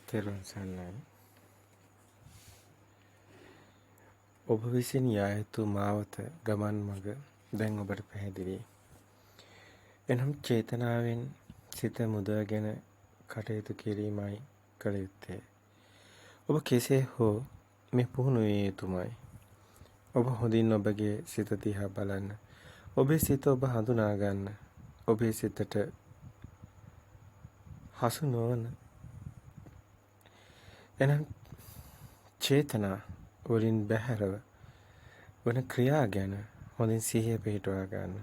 තෙරුවන් සරණයි. ඔබ විසින් යා යුතු මාවත ගමන් මඟ දැන් ඔබට පැහැදිලි. එනම් චේතනාවෙන් සිත මුදවගෙන කටයුතු කිරීමයි කළ යුත්තේ. ඔබ කෙසේ හෝ මේ පුහුණු විය යුතුමයි. ඔබ හොඳින් ඔබගේ සිත දිහා බලන්න. ඔබේ සිත ඔබ හඳුනා ගන්න. ඔබේ සිතට හසු නොවන එනම් චේතනා වලින් බැහැරව වන ක්‍රියා ගැන හොඳින් සිහිය පිහිටුවා ගන්න.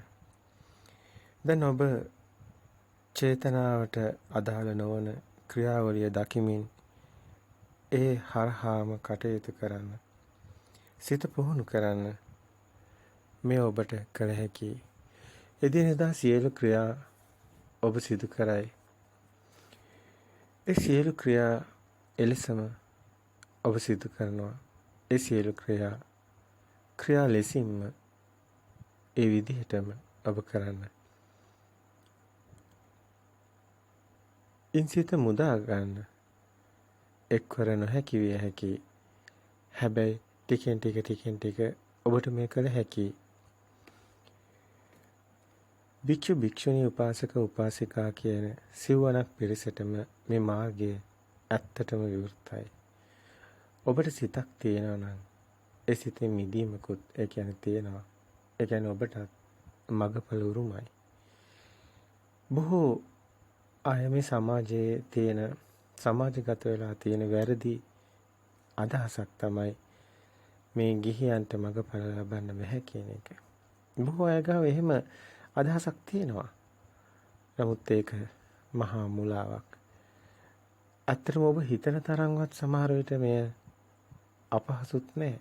දැන් ඔබ චේතනාවට අදාළ නොවන ක්‍රියාවලිය දකිමින් ඒ හරහාම කටයුතු කරන්න. සිත පුහුණු කරන්න. මේ ඔබට කළ හැකි එදිනෙදා සියලු ක්‍රියා ඔබ සිදු කරයි. ඒ සියලු ක්‍රියා එලෙසම ඔබ සිදු කරනවා. ඒ සියලු ක්‍රියා ලෙසින්ම ඒ විදිහටම ඔබ කරන්න. ඉන්සිත මුදා ගන්න එක්වර නොහැකි විය හැකි. හැබැයි ටිකෙන් ටික ඔබට මේ කළ හැකි. භික්ෂු භික්ෂුණී උපාසක උපාසිකා කියන සිව්වණක් පිරිසටම මේ මාර්ගය ඇත්තටම විවෘතයි. ඔබට සිතක් තියෙනවා නම් ඒ සිතේ මිදීමකුත් ඒ කියන්නේ තියෙනවා. ඒ කියන්නේ ඔබට මගපල උරුමයි. බොහෝ අය මේ සමාජයේ තියෙන සමාජගත වෙලා තියෙන වැරදි අදහසක් තමයි මේ ගිහියන්ට මගපල ලබන්න බැහැ කියන එක. බොහෝ අය ගාව එහෙම අදහසක් තියෙනවා. නමුත් ඒක මහා මුලාවක්. ඇත්තටම ඔබ හිතන තරම්වත් සමහර විට මෙය අපහසුත් නෑ.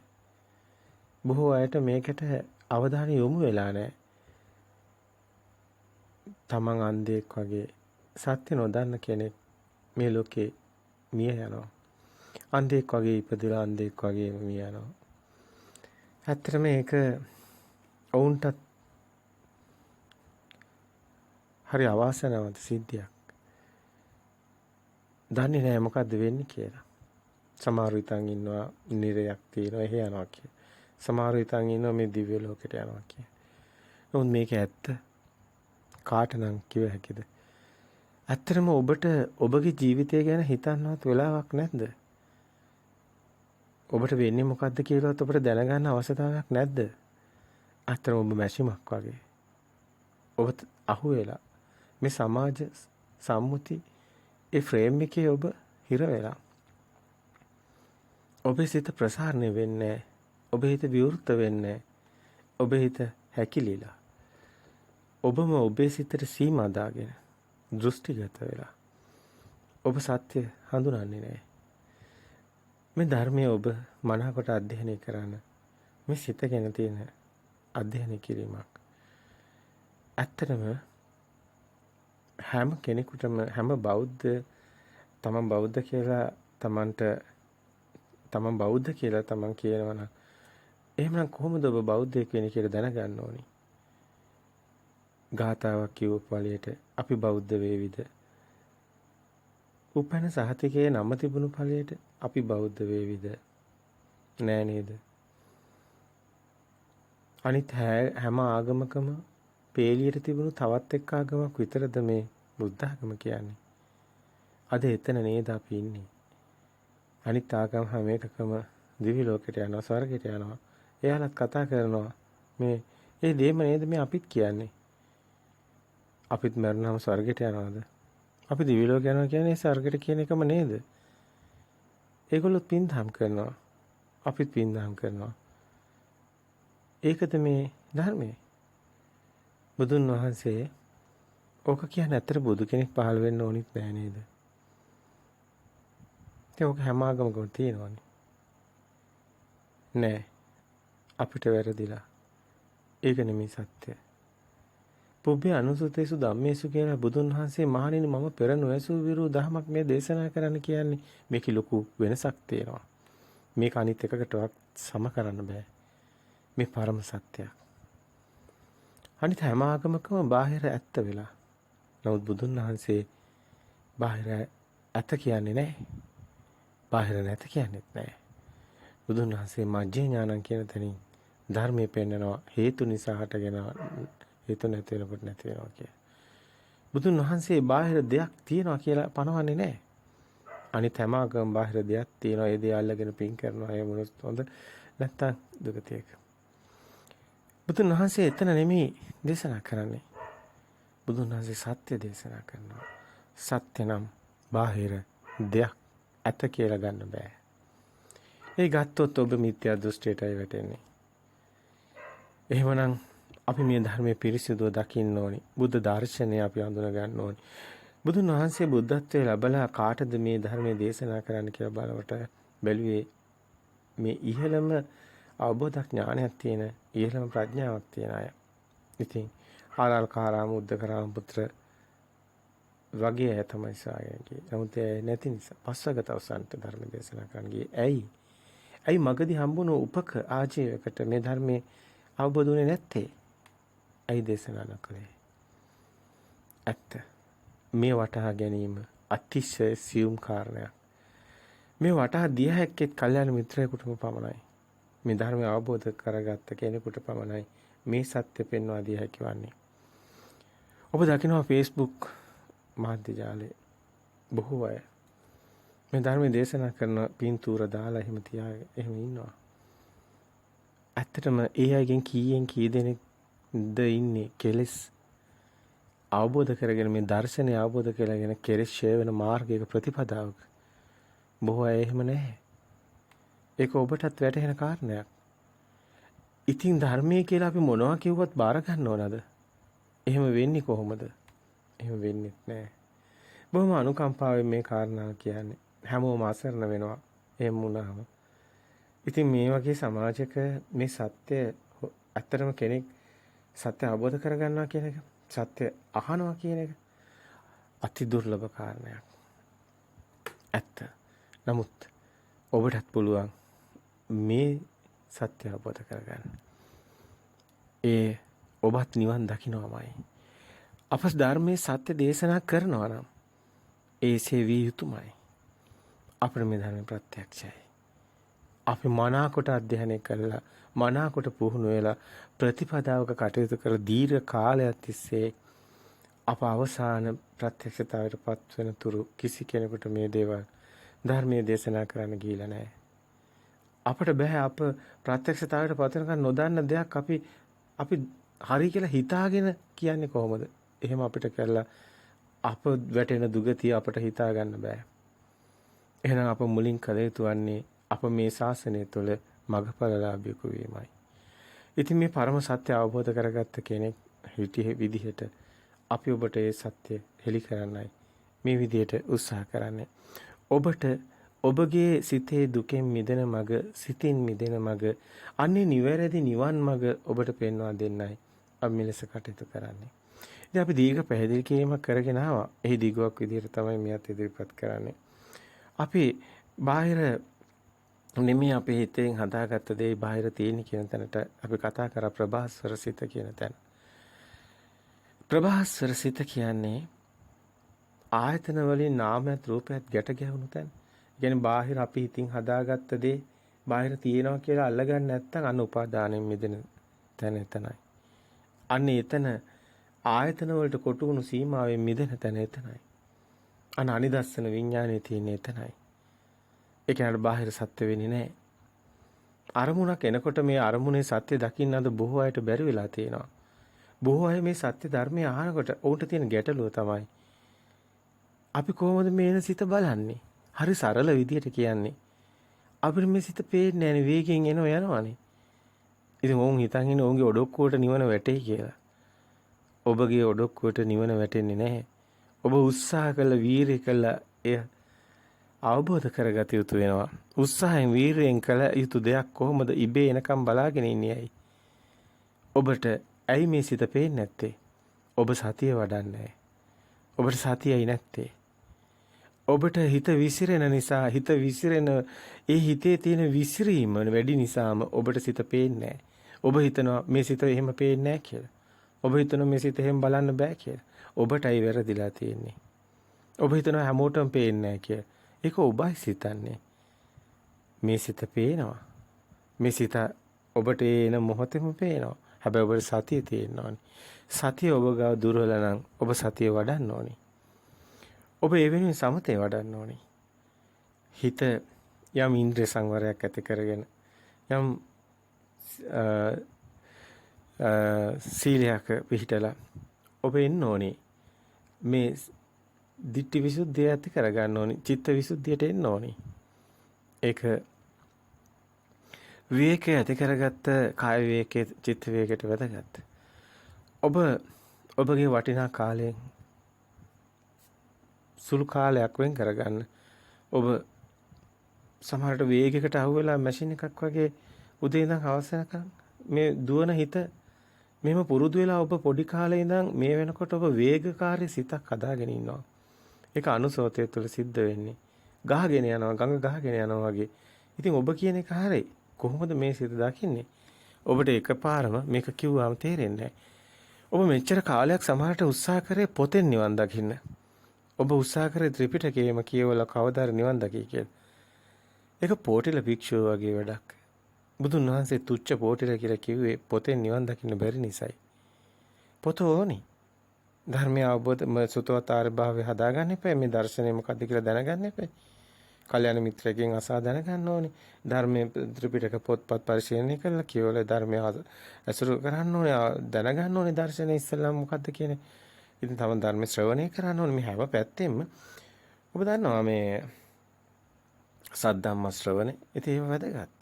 බොහෝ අයට මේකට අවධානය යොමු වෙලා නෑ. තමන් අන්ධයෙක් වගේ සත්‍ය නොදන්න කෙනෙක් මේ ලෝකේ මිය යනවා. අන්ධයෙක් වගේ ඉපදලා අන්ධයෙක් වගේ මිය යනවා. ඇත්තටම ඒක ඔවුන්ටත් හරි අවාසනාවන්ත සිද්ධියක්. දන්නේ නැහැ මොකද්ද වෙන්නේ කියලා. සමහර විටන් ඉන්නවා නිරයක් තියෙනවා එහෙ යනවා කිය. සමහර විටන් ඉන්නවා මේ දිව්‍ය ලෝකෙට යනවා කිය. නමුත් මේක ඇත්ත කාටනම් කිව හැකිද? ඇත්තටම ඔබට ඔබගේ ජීවිතය ගැන හිතන්නවත් වෙලාවක් නැද්ද? ඔබට වෙන්නේ මොකද්ද කියලාත් ඔබට දැනගන්න අවශ්‍යතාවයක් නැද්ද? ඇත්තටම ඔබ මැෂිමක් වගේ. ඔබ අහුවෙලා මේ සමාජ සම්මුති ඒ ෆ්‍රේම් එකේ ඔබ හිර වෙලා. ඔබේ සිත ප්‍රසාරණය වෙන්නේ. ඔබේ හිත විවෘත වෙන්නේ. ඔබේ හිත හැකිලිලා. ඔබම ඔබේ සිතට සීමා දාගෙන දෘෂ්ටිගත වෙලා. ඔබ සත්‍ය හඳුනන්නේ නැහැ. මේ ධර්මයේ ඔබ මනහකට අධ්‍යයනය කරන්න. මේ සිත ගැන තියෙන අධ්‍යයනය කිරීමක්. ඇත්තටම හැම කෙනෙකුටම හැම බෞද්ධ තමන් බෞද්ධ කියලා තමන් බෞද්ධ කියලා තමන් කියනවා නම් එහෙමනම් කොහොමද ඔබ බෞද්ධයෙක් වෙන්නේ කියලා දැනගන්න ඕනි. ගාථාවක් කියව ඵලයට අපි බෞද්ධ වේවිද? උපැන්න සහතිකයේ නම තිබුණු ඵලයට අපි බෞද්ධ වේවිද? නෑ නේද? අනිත් හැම ආගමකම පේලියට තිබුණු තවත් එක් ආගමක් විතරද මේ බුද්ධ ආගම කියන්නේ. අද එතන නේද අපි ඉන්නේ. අනිත් ආගම් හැම එකකම දිවි ලෝකෙට යනවා, ස්වර්ගයට යනවා. එයාලත් කතා කරනවා මේ ඒ දෙයම නේද මේ අපිත් කියන්නේ. අපිත් මරණම ස්වර්ගයට යනවාද? අපි දිවි ලෝක යනවා කියන්නේ ස්වර්ගයට කියන එකම නේද? ඒගොල්ලොත් පින්දහම් කරනවා. අපිත් පින්දහම් කරනවා. ඒකද මේ ධර්මයේ. බුදුන් වහන්සේ ඕක කියන්නේ ඇත්තට බුදු කෙනෙක් පහළ වෙන්න ඕනිත් නෑ නේද? ඒක හැම ආගමකම තියෙනවනේ. නෑ. අපිට වැරදිලා. ඒක නෙමෙයි සත්‍ය. පුබ්බේ අනුසුතේසු ධම්මේසු කියලා බුදුන් වහන්සේ මහණෙනි මම පෙර නොඇසූ විරු දහමක් මේ දේශනා කරන්න කියන්නේ මේකේ ලොකු වෙනසක් තියෙනවා. මේක අනිත් එකකටවත් සම කරන්න බෑ. මේ පරම සත්‍යයක්. අනිත් හැම ආගමකම බාහිර ඇත්ත වෙලා. නමුත් බුදුන් වහන්සේ බාහිර ඇත්ත කියන්නේ නැහැ. බාහිර නැත කියන්නේත් නැහැ. බුදුන් වහන්සේ මජ්ජේ ඥානං කියන තැනින් ධර්මයේ පෙන්නනවා හේතු නිසා හටගෙන හේතු නැති වෙනකොට නැති වෙනවා කිය. බුදුන් වහන්සේ බාහිර දෙයක් තියනවා කියලා පනවන්නේ නැහැ. අනිත් හැම ආගම බාහිර දෙයක් තියනවා. ඒ දේ අල්ලගෙන පින් කරනවා. ඒ මොනොත් හොඳ නැත්තම් දුගතියක. බුදුන් වහන්සේ එතන නෙමෙයි දේශනා කරන්නේ. බුදුන් වහන්සේ සත්‍ය දේශනා කරනවා. සත්‍ය නම් බාහිර දෙයක් ඇත කියලා ගන්න බෑ. ඒ ගත්තොත් ඔබ මිත්‍යා දෘෂ්ටියටයි වැටෙන්නේ. එහෙමනම් අපි මේ ධර්මයේ පිරිසිදුව දකින්න ඕනි. බුද්ධ දර්ශනය අපි හඳුනා ගන්න ඕනි. බුදුන් වහන්සේ බුද්ධත්වයේ ලැබලා කාටද මේ ධර්මයේ දේශනා කරන්න කියලා බලවට බැලුවේ මේ ඉහළම අවබෝධ ඥානයක් තියෙන ඉහළම ප්‍රඥාවක් තියෙන අය. ඉතින් ආරල්කාරාම උද්දකරාම පුත්‍ර වගේ අය තමයි සායගේ. නමුත් නැති නිසා පස්සගතවසන්ට ධර්ම දේශනා කරන්න ගියේ. ඇයි මගදී හම්බුණු උපක ආජීවකට මේ ධර්මයේ අවබෝධ වුණේ නැත්තේ? ඇයි දේශනා නොකළේ? ඇත්ත. මේ වටහා ගැනීම අතිශය සියුම් කාරණයක්. මේ වටහා දිය හැක්කේ කල්යාණ මිත්‍රයෙකුටම පමණයි. මේ ධර්මය අවබෝධ කරගත්ත කෙනෙකුට පමණයි මේ සත්‍ය පෙන්වා දිය හැකි වන්නේ. ඔබ දකිනවා Facebook මාධ්‍ය ජාලයේ බොහෝ අය මේ ධර්මයේ දේශනා කරන පින්තූර දාලා එහෙම තියාගෙන එහෙම ඉන්නවා. ඇත්තටම ඒ අයගෙන් කීයෙන් කී දෙනෙක්ද ඉන්නේ කෙලස් අවබෝධ කරගෙන මේ දර්ශනය අවබෝධ කරගෙන කෙලස් ඡය වෙන මාර්ගයක ප්‍රතිපදාවක. බොහෝ අය එහෙම නැහැ. ඒක ඔබටත් වැටහෙන කාරණයක්. ඉතින් ධර්මයේ කියලා අපි මොනවා කිව්වත් බාර ගන්න ඕනද? එහෙම වෙන්නේ කොහොමද? එහෙම වෙන්නේ නැහැ. බොහොම අනුකම්පාවෙන් මේ කාරණා කියන්නේ. හැමෝම අසරණ වෙනවා. එහෙම වුණාම. ඉතින් මේ වගේ සමාජයක මේ සත්‍ය ඇත්තටම කෙනෙක් සත්‍ය අවබෝධ කරගන්නවා කියන එක, සත්‍ය අහනවා කියන එක අති දුර්ලභ කාරණයක්. ඇත්ත. නමුත් ඔබටත් පුළුවන් මේ සත්‍ය අවබෝධ කරගන්න. ඒ ඔබත් නිවන් දකින්නමයි. අප ධර්මයේ සත්‍ය දේශනා කරනවා නම් ඒ සේවිය යුතුයමයි. අපේ මේ ධර්ම ප්‍රත්‍යක්ෂයි. අපි මනාකොට අධ්‍යයනය කළා, මනාකොට පුහුණු වෙලා ප්‍රතිපදාවක කටයුතු කර දීර්ඝ කාලයක් තිස්සේ අප අවසාන ප්‍රත්‍යක්ෂතාවයට පත් වෙන තුරු කිසි කෙනෙකුට මේ දේවල් ධර්මයේ දේශනා කරන්න ගිහිලා නැහැ. අපට බෑ අප ප්‍රත්‍යක්ෂතාවයට පත් වෙනකන් නොදන්න දෙයක් අපි හරි කියලා හිතාගෙන කියන්නේ කොහොමද? එහෙම අපිට කළා අප වැටෙන දුගතිය අපට හිතා ගන්න බෑ. එහෙනම් අප මුලින් කළ යුතු වන්නේ අප මේ ශාසනය තුළ මගඵලලාභියෙකු වීමයි. ඉතින් මේ පරම සත්‍ය අවබෝධ කරගත්ත කෙනෙක් හිටියේ විදිහට අපි ඔබට ඒ සත්‍ය හෙළි කරන්නයි මේ විදිහට උත්සාහ කරන්නේ. ඔබට ඔබගේ සිතේ දුකෙන් මිදෙන මඟ, සිතින් මිදෙන මඟ, අන්නේ නිවැරදි නිවන් මඟ ඔබට පෙන්වා දෙන්නයි අපි මෙලෙස කටයුතු කරන්නේ. ඉතින් අපි දීර්ඝ පැහැදිලි කිරීමක් කරගෙන ආවා. එහි දිගුවක් විදිහට තමයි මෙයත් ඉදිරිපත් කරන්නේ. අපි බාහිර නෙමෙයි අපේ හිතෙන් හදාගත්ත දේ බාහිර තියෙන කියන තැනට අපි කතා කරා ප්‍රභාස්වර සිත කියන තැන. ප්‍රභාස්වර සිත කියන්නේ ආයතන වලින් නාමයක් රූපයක් ගැට ගැහුණු තැන. කියන්නේ බාහිර අපි හිතින් හදාගත්ත දේ බාහිර තියෙනවා කියලා අල්ලගන්න නැත්නම් අන්න උපාදානෙන් මිදෙන තැන එතනයි. අන්න එතන ආයතන වලට කොටු වුණු සීමාවෙන් මිදෙන තැන එතනයි. අන්න අනිදස්සන විඥානයේ තියෙන එතනයි. ඒ කියන්නේ බාහිර සත්‍ය වෙන්නේ නැහැ. අරමුණක් එනකොට මේ අරමුණේ සත්‍ය දකින්න අද බොහෝ අයට බැරි වෙලා තියෙනවා. බොහෝ අය මේ සත්‍ය ධර්මය අහනකොට ඔවුන්ට තියෙන ගැටලුව තමයි අපි කොහොමද මේන සිත බලන්නේ? හරි සරල විදියට කියන්නේ. අපිට මේ සිත පේන්නේ නැහැ නේ, වේගෙන් එනවා යනවානේ. ඉතින් ඔවුන් හිතන් ඉන්නේ ඔවුන්ගේ ඔඩොක්කුවට නිවන වැටෙයි කියලා. ඔබගේ ඔඩොක්කුවට නිවන වැටෙන්නේ නැහැ. ඔබ උත්සාහ කළ වීරිය කළ එය අවබෝධ කරගත යුතු වෙනවා. උත්සාහයෙන් වීරියෙන් කළ යුතු දෙයක් කොහොමද ඉබේ එනකම් බලාගෙන ඉන්නේ ඇයි? ඔබට ඇයි මේ සිත පේන්නේ නැත්තේ? ඔබ සතිය වඩන්නේ. ඔබට සතියයි නැත්තේ. ඔබට හිත විසිරෙන නිසා, හිත විසිරෙන ඒ හිතේ තියෙන විසිරීම වැඩි නිසාම ඔබට සිත පේන්නේ. ඔබ හිතනවා මේ සිත එහෙම පේන්නේ නැහැ කියලා. ඔබ හිතනවා මේ සිත එහෙම බලන්න බෑ කියලා. ඔබටයි වැරදිලා තියෙන්නේ. ඔබ හිතනවා හැමෝටම පේන්නේ නැහැ කියලා. ඒක ඔබයි සිතන්නේ. මේ සිත පේනවා. මේ සිත ඔබට එන මොහොතේම පේනවා. හැබැයි ඔබට සතිය තියෙන්න ඕනේ. සතිය ඔබ ගාව දුර්වල නම් ඔබ සතිය වඩන්න ඕනේ. ඔබ ඒ වෙනුවෙන් සමතේ වඩන්න ඕනේ. හිත යම් ඉන්ද්‍රිය සංවරයක් ඇති කරගෙන යම් සීලයක පිහිටලා ඔබ එන්න ඕනේ. මේ ditthi visuddhiය ඇති කරගන්න ඕනේ. චිත්ත විසුද්ධියට එන්න ඕනේ. ඒක විවේකයේ ඇති කරගත්ත කාය විවේකයේ චිත්ත විවේකයට වැදගත්. ඔබගේ වටිනා කාලයෙන් සුළු කාලයක් වෙන් කරගන්න. ඔබ සමහරට වේගයකට අහුවෙලා මැෂින් එකක් වගේ උදේ ඉඳන් හවස වෙනකන් මේ දුවන හිත මෙහෙම පුරුදු වෙලා ඔබ පොඩි කාලේ ඉඳන් මේ වෙනකොට ඔබ වේගකාරී සිතක් හදාගෙන ඉන්නවා. ඒක අනුසෝතය තුළ සිද්ධ වෙන්නේ. ගහගෙන යනවා, ගඟ ගහගෙන යනවා වගේ. ඉතින් ඔබ කියන එක හරියි. කොහොමද මේ සිත දකින්නේ? ඔබට එකපාරම මේක කිව්වම තේරෙන්නේ නැහැ. ඔබ මෙච්චර කාලයක් සමහරට උත්සාහ කරේ පොතෙන් නිවන් දකින්න. ඔබ උත්සාහ කරේ ත්‍රිපිටකයේම කියවලා කවදාද නිවන් දකි කියලා. ඒක පොටිල භික්ෂුව වගේ වැඩක්. බුදුන් වහන්සේ තුච්ච පොටිල කියලා කිව්වේ පොතෙන් නිවන් දකින්න බැරි නිසායි. පොත ඕනි. ධර්මය අවබෝධ සුතවතාර භාවය හදාගන්න එපා. මේ දර්ශනය මොකද්ද කියලා දැනගන්න එපා. කල්‍යාණ මිත්‍රයෙක්ගෙන් අසා දැනගන්න ඕනේ. ධර්මයේ ත්‍රිපිටක පොත්පත් පරිශීලනය කරලා කියවලා ධර්මය අසුරු කරන්න ඕනේ. දැනගන්න ඕනේ දර්ශනය ඉස්සෙල්ලාම මොකද්ද කියන්නේ. ඉතින් තම ධර්ම ශ්‍රවණය කරන්න ඕනේ. මේ හැම පැත්තෙම ඔබ දන්නවා මේ සද්ධම්ම ශ්‍රවණේ. ඉතින් ඒව වැදගත්.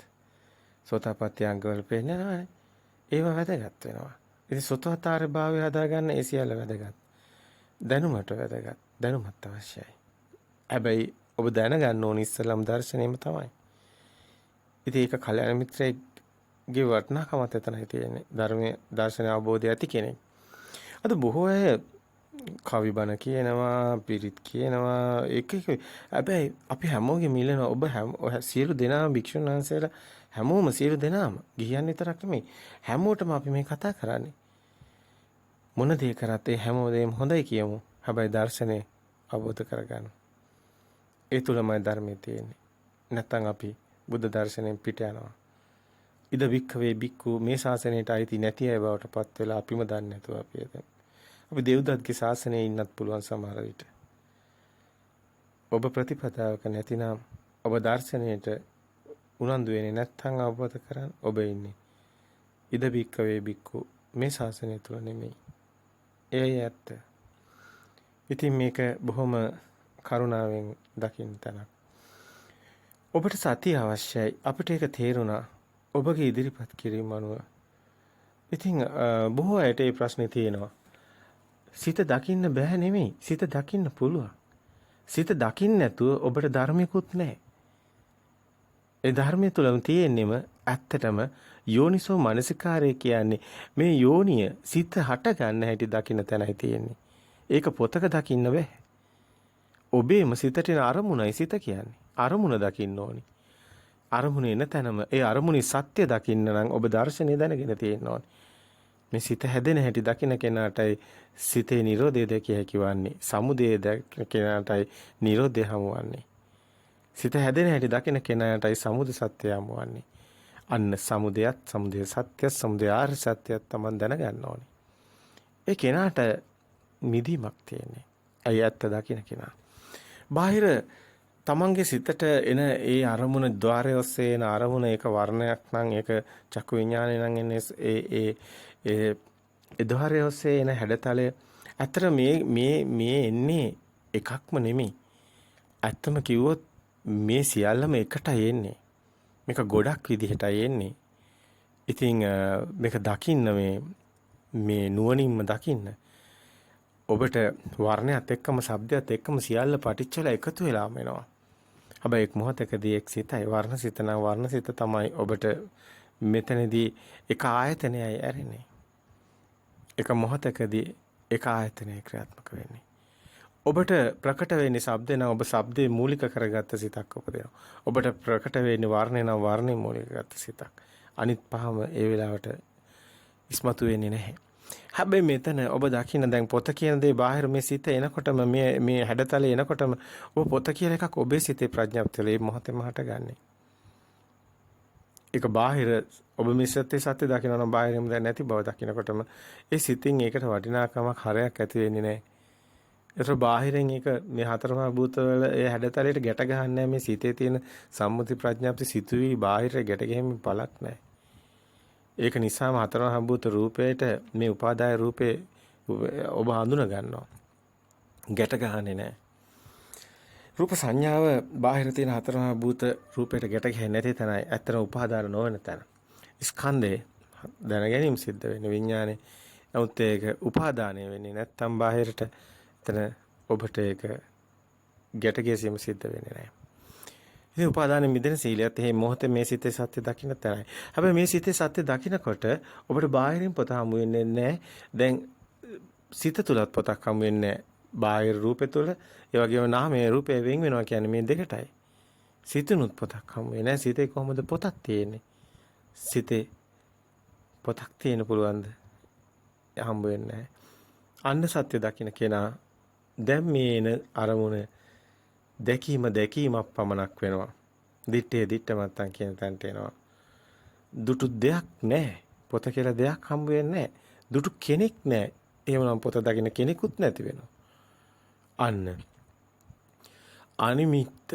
සෝතාපට්ටි අංගවල පෙන්නන ඒව වැදගත් වෙනවා. ඉතින් සෝතවතාර භාවය හදාගන්න ඒ සියල්ල වැදගත්. දැනුමට වැදගත්. දැනුමත් අවශ්‍යයි. හැබැයි ඔබ දැනගන්න ඕන ඉස්සලම් දර්ශනයම තමයි. ඉතින් ඒක කල්‍යාණ මිත්‍රයෙක්ගේ වටිනාකමත් එතනයි තියෙන්නේ. ධර්මයේ දර්ශන අවබෝධය ඇති කෙනෙක්. අද බොහෝ අය කවි බණ කියනවා, පිරිත් කියනවා, එක හැබැයි අපි හැමෝගෙම මිලනවා. ඔබ සියලු දෙනාම භික්ෂුන් වහන්සේලා හැමෝම සියලු දෙනාම ගිහියන් විතරක් නෙමෙයි. හැමෝටම අපි මේ කතා කරන්නේ. මොන දේ කරත් ඒ හැමෝදේම හොඳයි කියමු. හැබැයි දර්ශනය අවබෝධ කරගන්න. ඒ තුලමයි ධර්මයේ තියෙන්නේ. නැත්තම් අපි බුද්ධ දර්ශනයෙන් පිට යනවා. ඉද වික්ඛවේ බික්ඛු මේ ශාසනයට අයිති නැති අය බවට පත් වෙලා අපිම දන්නේ නැතුව අපි එතන. අපි දෙව්දත්ගේ ශාසනයේ ඉන්නත් පුළුවන් සමහර විට. ඔබ ප්‍රතිපදාවක නැතිනම් ඔබ දර්ශනයට උනන්දු වෙන්නේ නැත්නම් අවබෝධ කරගන්න ඔබ ඉන්නේ. ඉද වික්ඛවේ බික්ඛු මේ ශාසනය තුල නෙමෙයි. එයයි ඇත්ත. ඉතින් මේක බොහොම කරුණාවෙන් දකින්න තැනක්. ඔබට සතිය අවශ්‍යයි. අපිට ඒක තේරුණා. ඔබගේ ඉදිරිපත් කිරීම අනුව. ඉතින් බොහෝ අයට මේ ප්‍රශ්නේ තියෙනවා. සිත දකින්න බෑ නෙමෙයි. සිත දකින්න පුළුවන්. සිත දකින්න නැතුව ඔබට ධර්මිකුත් නැහැ. ඒ ධර්මයේ තුලම තියෙන්නේම ඇත්තටම යෝනිසෝ මනසිකාරය කියන්නේ මේ යෝනිය සිත හට ගන්න හැටි දකින්න තැනයි තියෙන්නේ. ඒක පොතක දකින්න බෑ. ඔබේම සිතට එන අරමුණයි සිත කියන්නේ. අරමුණ දකින්න ඕනි. අරමුණ එන තැනම ඒ අරමුණේ සත්‍ය දකින්න නම් ඔබ දර්ශනය දැනගෙන තියෙන්න ඕනි. මේ සිත හැදෙන හැටි දකින්න කෙනාටයි සිතේ නිරෝධය දැකිය හැකි වන්නේ. සමුදය දැකින කෙනාටයි නිරෝධය හමුවන්නේ. සිත හැදෙන හැටි දකින්න කෙනාටයි සමුදය සත්‍ය හමුවන්නේ. අන්න සමුදයත් සමුදය සත්‍යත් සමුදය ආර්ය සත්‍යත් තමයි දැනගන්න ඕනි. ඒ කෙනාට නිදිමක් තියෙන්නේ. ඇයි ඇත්ත දකින්න කෙනා. බාහිර තමන්ගේ සිතට එන ඒ අරමුණ ద్వාරය ඔස්සේ එන අරමුණ ඒක වර්ණයක් නම් ඒක චක්කු විඥානය නම් එන්නේ ඒ ద్వාරය ඔස්සේ එන හැඩතලය අතර මේ එන්නේ එකක්ම නෙමෙයි. ඇත්තම කිව්වොත් මේ සියල්ලම එකටයි එන්නේ. මේක ගොඩක් විදිහටයි එන්නේ. ඉතින් මේක දකින්න මේ නුවණින්ම දකින්න ඔබට වර්ණයත් එක්කම ශබ්දයත් එක්කම සියල්ල පටිච්චලා එකතු වෙලාම එනවා. හැබැයි එක් මොහොතකදී එක් සිතයි වර්ණසිත නම් වර්ණසිත තමයි ඔබට මෙතනදී එක ආයතනයයි ඇරෙන්නේ. එක මොහොතකදී එක ආයතනයයි ක්‍රියාත්මක වෙන්නේ. ඔබට ප්‍රකට වෙන්නේ ශබ්දේ නම් ඔබ ශබ්දේ මූලික කරගත්ත සිතක් උපදිනවා. ඔබට ප්‍රකට වෙන්නේ වර්ණේ නම් වර්ණේ මූලික කරගත්ත සිතක්. අනිත් පහම ඒ වෙලාවට ඉස්මතු වෙන්නේ නැහැ. හැබැයි මෙතන ඔබ දකින්න දැන් පොත කියන දේ බාහිර මේ සිත එනකොටම මේ හැඩතලේ එනකොටම ඔබ පොත කියලා එකක් ඔබේ සිතේ ප්‍රඥාප්තිය මේ මොහොතේම හටගන්නේ. ඒක බාහිර ඔබ මේ සත්‍ය දකිනවා නම් බාහිරම දැන් නැති බව දකිනකොටම ඒ සිතින් ඒකට වටිනාකමක් හරයක් ඇති වෙන්නේ නැහැ. ඒතර බාහිරෙන් ඒක මේ හතරමහා භූතවල ඒ හැඩතලයට ගැට ගහන්නේ මේ සිතේ තියෙන සම්මුති ප්‍රඥාප්ති සිතුවිලි බාහිර ගැට ගැහිමෙන් පළක් නැහැ. ඒක නිසාම හතරමහා භූත රූපයට මේ උපාදාය රූපේ ඔබ හඳුන ගන්නවා. ගැට ගහන්නේ නැහැ. රූප සංඥාව බාහිර තියෙන හතරමහා භූත රූපයට ගැට ගැහෙන්නේ නැති තැනයි ඇත්තම උපාදාන නොවන තැන. ස්කන්ධේ දැන ගැනීම සිද්ධ වෙන්නේ විඥානේ. නමුත් ඒක උපාදානය වෙන්නේ නැත්තම් බාහිරට එතන ඔබට ඒක ගැට ගැසීම සිද්ධ වෙන්නේ නැහැ. ඉතින් උපාදාන මිදෙන සීලයත් මේ මොහොතේ මේ සිතේ සත්‍ය දකින්න තැනයි. හැබැයි මේ සිතේ සත්‍ය දකින්නකොට ඔබට බාහිරින් පොත හමු වෙන්නේ නැහැ. දැන් සිත තුලත් පොතක් හමු වෙන්නේ නැහැ. බාහිර රූපේ තුල ඒ වගේම නාමයේ රූපේ වෙන් වෙනවා කියන්නේ මේ දෙකටයි. සිතනුත් පොතක් හමු වෙන්නේ නැහැ. සිතේ කොහොමද පොතක් තියෙන්නේ? සිතේ පොතක් තියෙන්න පුළුවන්ද? හම්බ වෙන්නේ නැහැ. අන්න සත්‍ය දකින්න කෙනා දැන් මේ එන අරමුණ දැකීමක් පමණක් වෙනවා. දිත්තේ දිත්තමත්තන් කියන තැනට එනවා. දුටු දෙයක් නැහැ. පොත කියලා දෙයක් හම්බ වෙන්නේ නැහැ. දුටු කෙනෙක් නැහැ. එහෙමනම් පොත දකින්න කෙනෙකුත් නැති වෙනවා. අන්න අනිමිත්ත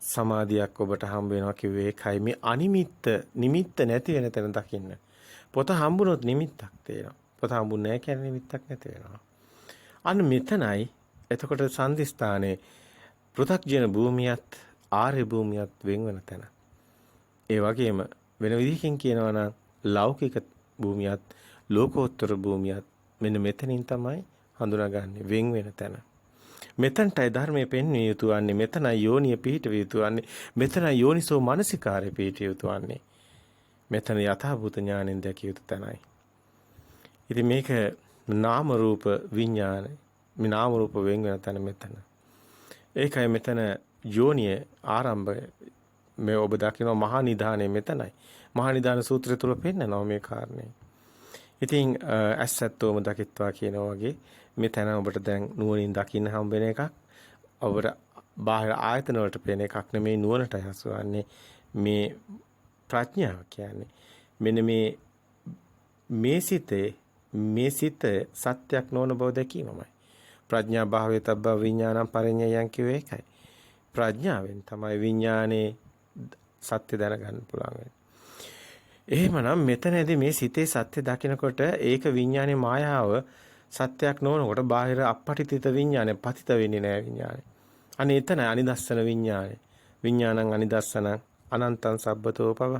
සමාධියක් ඔබට හම්බ වෙනවා කිව්වේ ඒකයි. මේ අනිමිත්ත නිමිත්ත නැති වෙන තැන දකින්න. පොත හම්බුනොත් නිමිත්තක් තියෙනවා. පොත හම්බුනේ නැහැ කියන්නේ නිමිත්තක් නැති වෙනවා. අන්න මෙතනයි එතකොට සංදිස්ථානයේ පෘථග්ජන භූමියත් ආර්ය භූමියත් වෙන් වෙන තැන. ඒ වගේම වෙන විදිහකින් කියනවා නම් ලෞකික භූමියත් ලෝකෝත්තර භූමියත් මෙන්න මෙතනින් තමයි හඳුනාගන්නේ වෙන් වෙන තැන. මෙතනටයි ධර්මයේ පෙන්විය යුතු වන්නේ. මෙතනයි යෝනිය පිහිටවිය යුතු වන්නේ. මෙතනයි යෝනිසෝ මනසිකාරය පිහිටිය යුතු වන්නේ. මෙතන යථාභූත ඥාණයෙන් දැකිය යුතු තැනයි. ඉතින් මේක නාම රූප විඥාන මේ නාම රූප වෙන් වෙන තැන මෙතන. ඒකයි මෙතන යෝනිය ආරම්භය මේ ඔබ දකින මහා නිධානයේ මෙතනයි. මහා නිධාන සූත්‍රය තුල පෙන්නනවා මේ කාරණේ. ඉතින් ඇස්සැත්තෝම දකිත්වා කියනවා වගේ මේ තැන ඔබට දැන් නුවණින් දකින්න හම්බ වෙන එකක්. ඔබට බාහිර ආයතන වලට පේන එකක් නෙමෙයි නුවණට හසුවන්නේ මේ ප්‍රඥාව කියන්නේ. මෙන්න මේ සිත සත්‍යක් නොවන බව දැකීමමයි. ප්‍රඥා භාවයේ තබ්බ විඥානං පරිඤ්ඤයං කියුවේ ඒකයි. ප්‍රඥාවෙන් තමයි විඥානේ සත්‍ය දැනගන්න පුළුවන් වෙන්නේ. එහෙමනම් මෙතනදී මේ සිතේ සත්‍ය දකිනකොට ඒක විඥානේ මායාව සත්‍යක් නොවනකොට බාහිර අපපටිතිත විඥානේ පතිත වෙන්නේ නැහැ විඥානේ. අනේ එතන අනිදස්සන විඥානේ. විඥානං අනිදස්සනං අනන්තං සබ්බතෝ පව.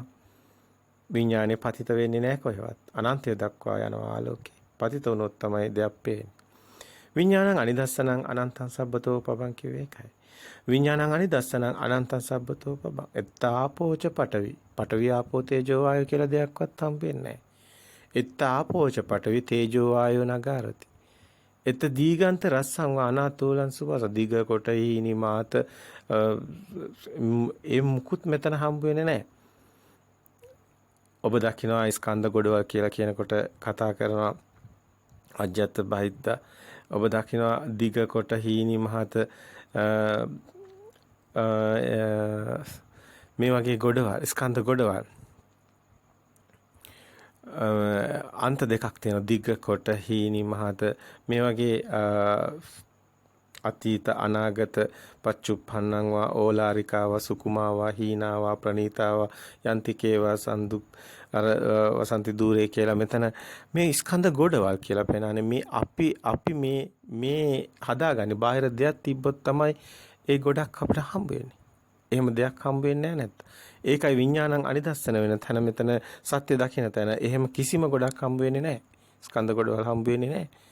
විඥානේ පතිත වෙන්නේ නැහැ කොහෙවත්. අනන්තය දක්වා යනවා ආලෝකේ. පතිත වුණොත් තමයි දෙයක් පේන්නේ. විඥානං අනිදස්සනං අනන්තං සබ්බතෝ පවං කියුවේ ඒකයි. විඥානං අනිදස්සනං අනන්තං සබ්බතෝ පබං. එත්තාපෝච පඨවි. පඨවි ආපෝ තේජෝ වායෝ කියලා දෙයක්වත් හම්බෙන්නේ නැහැ. එත්තාපෝච පඨවි තේජෝ වායෝ නගාරති. එත දීගන්ත රස්සං වානාතෝලං සුවස දිග කොට හීනි මාත ඒ මුකුත් මෙතන හම්බ වෙන්නේ නැහැ. ඔබ දකිනවා ස්කන්ධ ගොඩවල් කියලා කියනකොට කතා කරනවා අජ්ජත් බහිද්ද ඔබ දකිනවා දිග කොට හීනි මහත මේ වගේ ගොඩවල් ස්කන්ධ ගොඩවල් අන්ත දෙකක් තියෙනවා දිග කොට හීනි මහත මේ වගේ අතීත අනාගත පච්චුප්පන්නං වා ඕලාරිකාවා සුකුමාවා හීනාවා ප්‍රනීතාවා යන්තිකේවා සන්දු අර වසන්ති දූරේ කියලා මෙතන මේ ස්කන්ධ ගොඩවල් කියලා පෙන්නන්නේ මේ අපි මේ හදාගන්නේ බාහිර දෙයක් තිබ්බොත් තමයි ඒ ගොඩක් අපිට හම්බ වෙන්නේ. එහෙම දෙයක් හම්බ වෙන්නේ නැහැ. ඒකයි විඥානං අනිදස්සන වෙන තැන මෙතන සත්‍ය දකින්න තැන. එහෙම කිසිම ගොඩක් හම්බ වෙන්නේ නැහැ. ස්කන්ධ ගොඩවල් හම්බ වෙන්නේ නැහැ.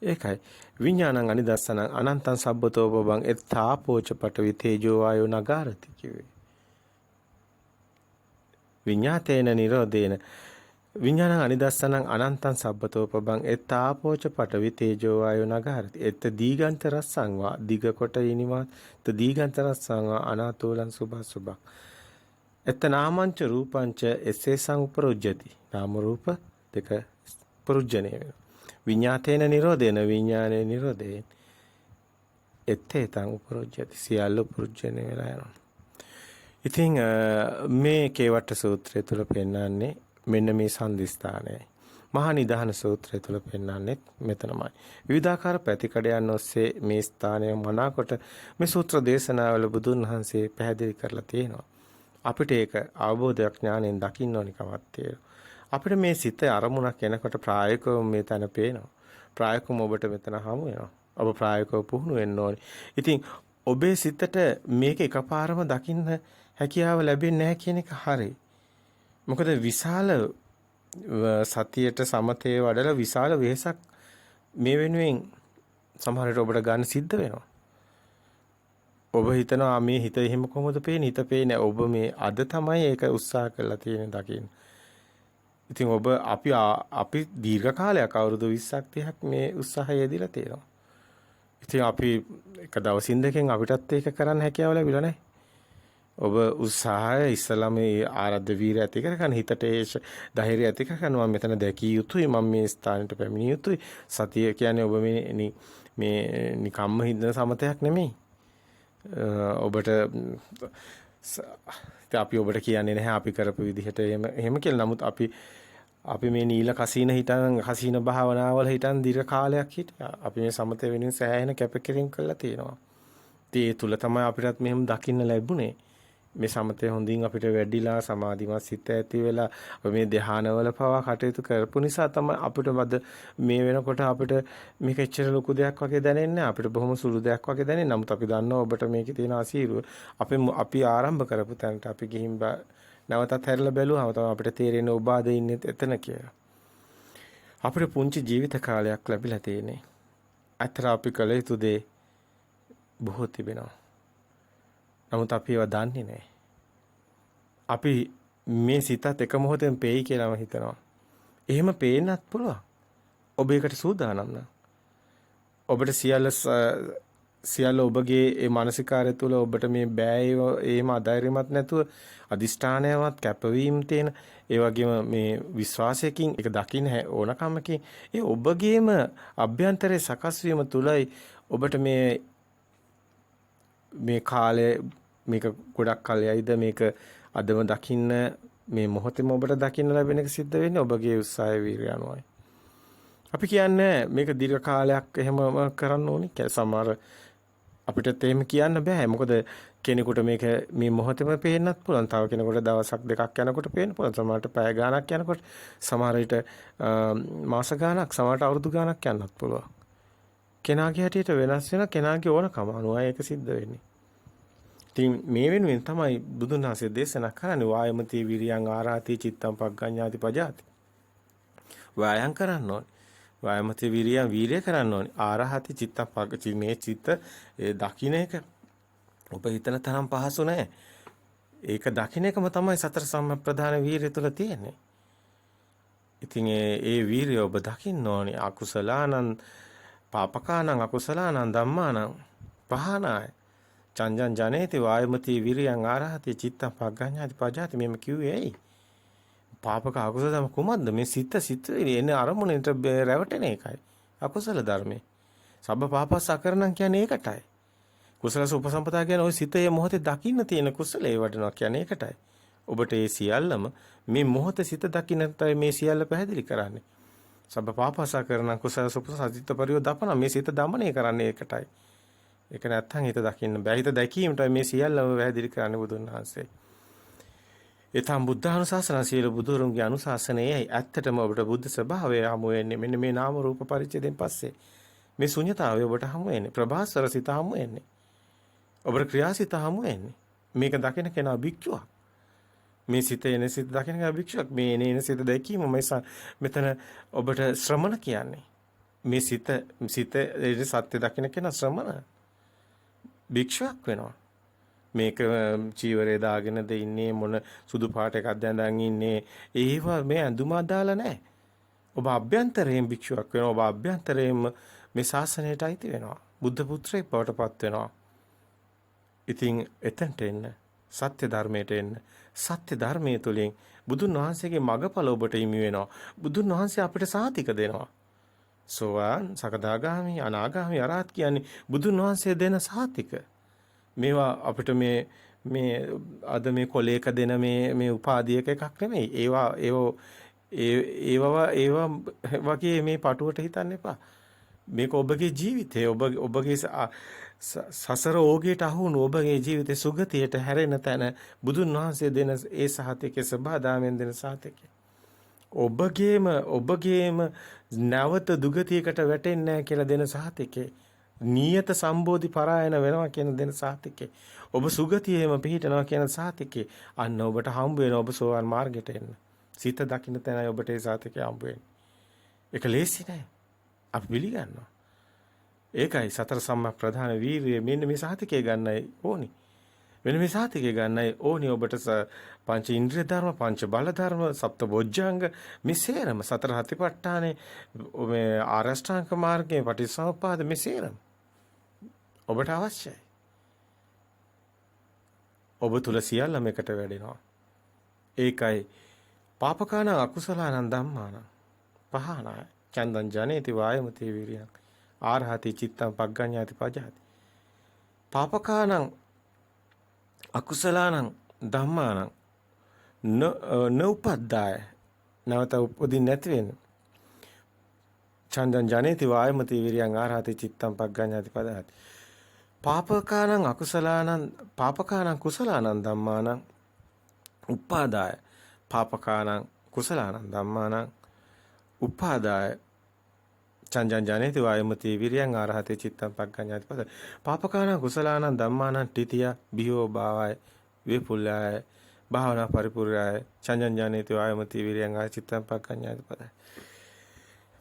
ඒකයි විඥානං අනිදස්සනං අනන්තං සබ්බතෝ පබං එත්තාපෝච පඨවි තේජෝ වායෝ නගාරති කිවේ. විඤ්ඤාතේන නිරෝධේන විඥානං අනිදස්සනං අනන්තං සබ්බතෝ පබං එත්තාපෝච පඨවි තේජෝ වායෝ නගාරති. එත් දීගන්ත රස්සං වා දිග කොට ඉනිමා ත දීගන්ත රස්සං වා අනාතෝලං සුභ එත් නාමංච රූපංච එසේ සංඋපරොජ්ජති. නාම රූප දෙක පරුජ්ජනේ වෙනවා. විඤ්ඤාතේන නිරෝධේන විඥානේ නිරෝධේ එත්තේ තං උපරොජ්ජති. සියල්ල උපරොජ්ජනේ වෙලා යනවා. ඉතින් මේ කේවට්ට සූත්‍රය තුල පෙන්නන්නේ මෙන්න මේ සම්දිස්ථානයයි. මහා නිධාන සූත්‍රය තුල පෙන්නන්නේ මෙතනමයි. විවිධාකාර පැතිකඩයන් ඔස්සේ මේ ස්ථානය මනාකොට මේ සූත්‍ර දේශනාවල බුදුන් වහන්සේ පැහැදිලි කරලා තියෙනවා. අපිට ඒක අවබෝධයක් ඥාණයෙන් දකින්න ඕනි කමක් තියෙනවා. අපිට මේ සිත අරමුණක් එනකොට ප්‍රායෝගිකව මේ තැන පේනවා. ප්‍රායෝගිකව ඔබට මෙතන හමු වෙනවා. ඔබ ප්‍රායෝගිකව පුහුණු වෙන්න ඕනි. ඉතින් ඔබේ සිතට මේක එකපාරම දකින්න හැකියාව ලැබෙන්නේ නැහැ කියන එක හරි. මොකද විශාල සතියට සමතේ වඩලා විශාල වෙහසක් මේ වෙනුවෙන් සමහර විට ඔබට ගන්න සිද්ධ වෙනවා. ඔබ හිතනවා මේ හිත එහෙම කොහොමද පේන්නේ? හිත පේන්නේ ඔබ මේ අද තමයි ඒක උත්සාහ කරලා තියෙන දකින්න. ඉතින් ඔබ අපි දීර්ඝ කාලයක් අවුරුදු 20ක් 30ක් මේ උත්සාහය යෙදিলা තියෙනවා. ඉතින් අපි එක දවසින් දෙකෙන් අපිටත් ඒක කරන්න හැකියාව ලැබිලා නැහැ. ඔබ උත්සාහය ඉස්සලා මේ ආරද්ධ වීර ඇති කරගන්න හිතට ඒ ධෛර්යය ඇති කරගන්න මම මෙතන දැකිය යුතුයි මම මේ ස්ථානෙට පැමිණිය යුතුයි සතිය කියන්නේ ඔබ මේ නිකම්ම හිතන සමතයක් නෙමෙයි ඔබට අපි ඔබට කියන්නේ නැහැ අපි කරපු විදිහට එහෙම කියලා නමුත් අපි මේ නීල කසීන හිටන් කසීන භාවනාවල හිටන් දීර්ඝ කාලයක් හිටියා අපි මේ සමතය වෙනින් සෑහෙන කැපකිරීම කළා තියෙනවා ඒ තුල තමයි අපිටත් මෙහෙම දකින්න ලැබුණේ මේ සමතේ හොඳින් අපිට වැඩිලා සමාධිමත් සිත ඇති වෙලා මේ ධ්‍යානවල පවා කටයුතු කරපු නිසා තමයි අපිට මේ වෙනකොට අපිට මේක එච්චර ලොකු දෙයක් වගේ දැනෙන්නේ අපිට බොහොම සුළු දෙයක් වගේ දැනෙන්නේ. නමුත් අපි දන්නවා ඔබට මේකේ තියෙන අසීරුව. අපි ආරම්භ කරපු තැනට අපි ගිහින් නැවතත් හැරිලා බැලුවාම තමයි අපිට තේරෙන්නේ ඔබ ආද ඉන්නේ එතන කියලා. අපිට පුංචි ජීවිත කාලයක් ලැබිලා තියෙන්නේ. අතර අපි කළ යුතු දේ බොහෝ තිබෙනවා. නමුත් අපි ඒවා දන්නේ නැහැ. අපි මේ සිතත් එක මොහොතෙන් පේයි කියලාම හිතනවා. එහෙම පේන්නත් පුළුවන්. ඔබ ඒකට සූදානම් නම්. ඔබට සියල්ල ඔබගේ ඒ මානසිකාරය තුළ ඔබට මේ බෑ ඒම අධෛර්යමත් නැතුව අදිෂ්ඨානයවත් කැපවීම තියෙන ඒ වගේම මේ විශ්වාසයකින් ඒක දකින්න ඕනකමකින් ඒ ඔබගේම අභ්‍යන්තරයේ සකස් වීම තුළයි ඔබට මේ කාලේ මේක ගොඩක් කලයයිද මේක අදම දකින්න මේ මොහොතේම ඔබට දකින්න ලැබෙන එක සිද්ධ වෙන්නේ ඔබගේ උත්සාහය වීර්යය අනුවයි. අපි කියන්නේ මේක දීර්ඝ කාලයක් එහෙම කරන්න ඕනි කියලා සමහර අපිට එහෙම කියන්න බෑ. මොකද කෙනෙකුට මේක මේ මොහොතේම පේන්නත් පුළුවන්. තව කෙනෙකුට දවසක් දෙකක් යනකොට පේන්න පුළුවන්. සමහරට පැය ගාණක් යනකොට සමහර විට මාස ගාණක් සමහරට අවුරුදු ගාණක් යන්නත් පුළුවන්. කෙනාගේ හැටියට වෙනස් වෙන කෙනාගේ ඕනකම අනුවයි ඒක සිද්ධ වෙන්නේ. ඉතින් මේ වෙනුවෙන් තමයි බුදුන් වහන්සේ දේශනා කරන්නේ වායමති විරියං ආරාති චිත්තං පග්ගඤ්ඤාති පජාති. වායම් කරන්න ඕනේ. වායමති විරියං වීර්ය කරන්න ඕනේ. ආරාහති චිත්තං පග්ග මේ චිත්ත දකින්න එක ඔබ හිතන තරම් පහසු නෑ. ඒක දකින්න එකම තමයි සතර සම්ප්‍රදාන වීර්ය තුල තියෙන්නේ. ඉතින් ඒ වීර්ය ඔබ දකින්න ඕනේ. අකුසලානං පාපකානං අකුසලානං ධම්මානං පහනාය චංජං ජනේති වායමති විරියං ආරහති චිත්තං පග්ගඤ්ඤාති පජාති මෙම කිව්වේ ඇයි? පාපක අකුසල ධර්ම කුමක්ද? මේ සිත එන අරමුණට රැවටෙන එකයි. අකුසල ධර්මේ. සබ්බ පාපස් අකරණම් කියන්නේ ඒකටයි. කුසල සුපසම්පදා කියන්නේ ওই සිතේ මොහොතේ දකින්න තියෙන කුසලේ වඩනවා කියන්නේ ඒකටයි. ඔබට ඒ සියල්ලම මේ මොහොතේ සිත දකින්නටයි මේ සියල්ල පැහැදිලි කරන්නේ. සබ්බ පාපස් අකරණම් කුසල සුපසම්පදිත පරියෝ දපන මේ සිත දමනය කරන්නේ ඒකටයි. ඒක නැත්තම් හිත දකින්න බෑ. හිත දැකීමට මේ සියල්ලම වැහැදිලි කරන්නේ බුදුන් වහන්සේ. ඒතම් බුද්ධානුශාසන සියලු බුදුරුන්ගේ අනුශාසනයයි ඇත්තටම ඔබට බුද්ධ ස්වභාවය හමු වෙන්නේ. මෙන්න මේ නාම රූප පරිච්ඡේදයෙන් පස්සේ මේ ශුන්‍යතාවය ඔබට හමු වෙන්නේ. ප්‍රභාස්වර සිත හමු වෙන්නේ. ඔබට ක්‍රියාසිත හමු වෙන්නේ. මේක දකින කෙනා භික්ෂුවක්. මේ සිත එන සිත දකින කෙනා භික්ෂුවක්. මේ එන සිත දැකීම මෙතන ඔබට ශ්‍රමණ කියන්නේ. මේ සිත සත්‍ය දකින කෙනා ශ්‍රමණ භික්ෂුවක් වෙනවා. මේක චීවරේ දාගෙනද ඉන්නේ මොන සුදු පාට එකක් දැඳන් ඉන්නේ ඒවා මේ ඇඳුම අදාළ නැහැ. ඔබ අභ්‍යන්තරයෙන් භික්ෂුවක් වෙනවා. ඔබ අභ්‍යන්තරයෙන්ම මේ ශාසනයට අයිති වෙනවා. බුද්ධ පුත්‍රයෙක් බවට පත් වෙනවා. ඉතින් එතනට එන්න සත්‍ය ධර්මයට එන්න සත්‍ය ධර්මයේ තුලින් බුදුන් වහන්සේගේ මගඵල ඔබට හිමි වෙනවා. බුදුන් වහන්සේ අපිට සාතික දෙනවා. සෝවාන් සකදාගාමි අනාගාමි අරහත් කියන්නේ බුදුන් වහන්සේ දෙන සාතික. මේවා අපිට මේ අද මේ කොලේක දෙන මේ උපාධියක එකක් නෙමෙයි. ඒවා වගේ මේ පටුවට හිතන්න එපා. මේක ඔබගේ ජීවිතය. ඔබගේ සසර ඕගේට අහුණු ඔබගේ ජීවිතේ සුගතියට හැරෙන තැන බුදුන් වහන්සේ දෙන ඒ සහතිකේ සබහාදාමෙන් දෙන සහතිකේ. ඔබගේම නැවත දුගතියකට වැටෙන්නේ නැහැ කියලා දෙන සහතිකේ. නියත සම්බෝධි පරායන වෙනවා කියන දෙන සහතිකේ. ඔබ සුගතියේම පිහිටනවා කියන සහතිකේ. අන්න ඔබට හම්බ වෙන ඔබ සෝවාන් මාර්ගයට එන්න. සිත දකින්න තැනයි ඔබට ඒ සහතිකේ හම්බ වෙන්නේ. ඒක ලේසි නෑ. අපි පිළිගන්නවා. ඒකයි සතර සම්‍යක් ප්‍රධාන වීර්යය මෙන්න මේ සහතිකේ ගන්නයි ඕනි. මෙන්න මේ සහතිකේ ගන්නයි ඕනි ඔබට පංච ඉන්ද්‍රිය ධර්ම, පංච බල ධර්ම, සප්ත බොජ්ජංග මේ සේරම සතර හතිපට්ඨානේ මේ ආරෂ්ඨාංග මාර්ගයේ පටිච්චසමුප්පාද මේ සේරම ඔබට අවශ්‍යයි. ඔබ තුල සියල්ලම එකට වැඩෙනවා. ඒකයි පාපකාන අකුසලානං ධම්මාන පහනාය චන්දං ජනේති වායමති විරියං ආරහති චිත්තං පග්ගඤ්ඤාති පජහති. පාපකානං අකුසලානං ධම්මානං නෝපද්දාය නැවත උපදින් නැති වෙන. චන්දං ජනේති වායමති විරියං ආරහති චිත්තං පග්ගඤ්ඤාති පජහති. පාපකානං කුසලානං ධම්මානං උපාදාය පාපකානං කුසලානං ධම්මානං උපාදාය චන්දං ජනේති වායමති විරියං ආරහති චිත්තං පග්ගඤ්ඤාති පද. පාපකානං කුසලානං ධම්මානං ටිතිය බිහෝ භාවය විපුල්ලාය භාවනා පරිපූර්ණාය චන්දං ජනේති වායමති විරියං ආරහති චිත්තං පග්ගඤ්ඤාති පද.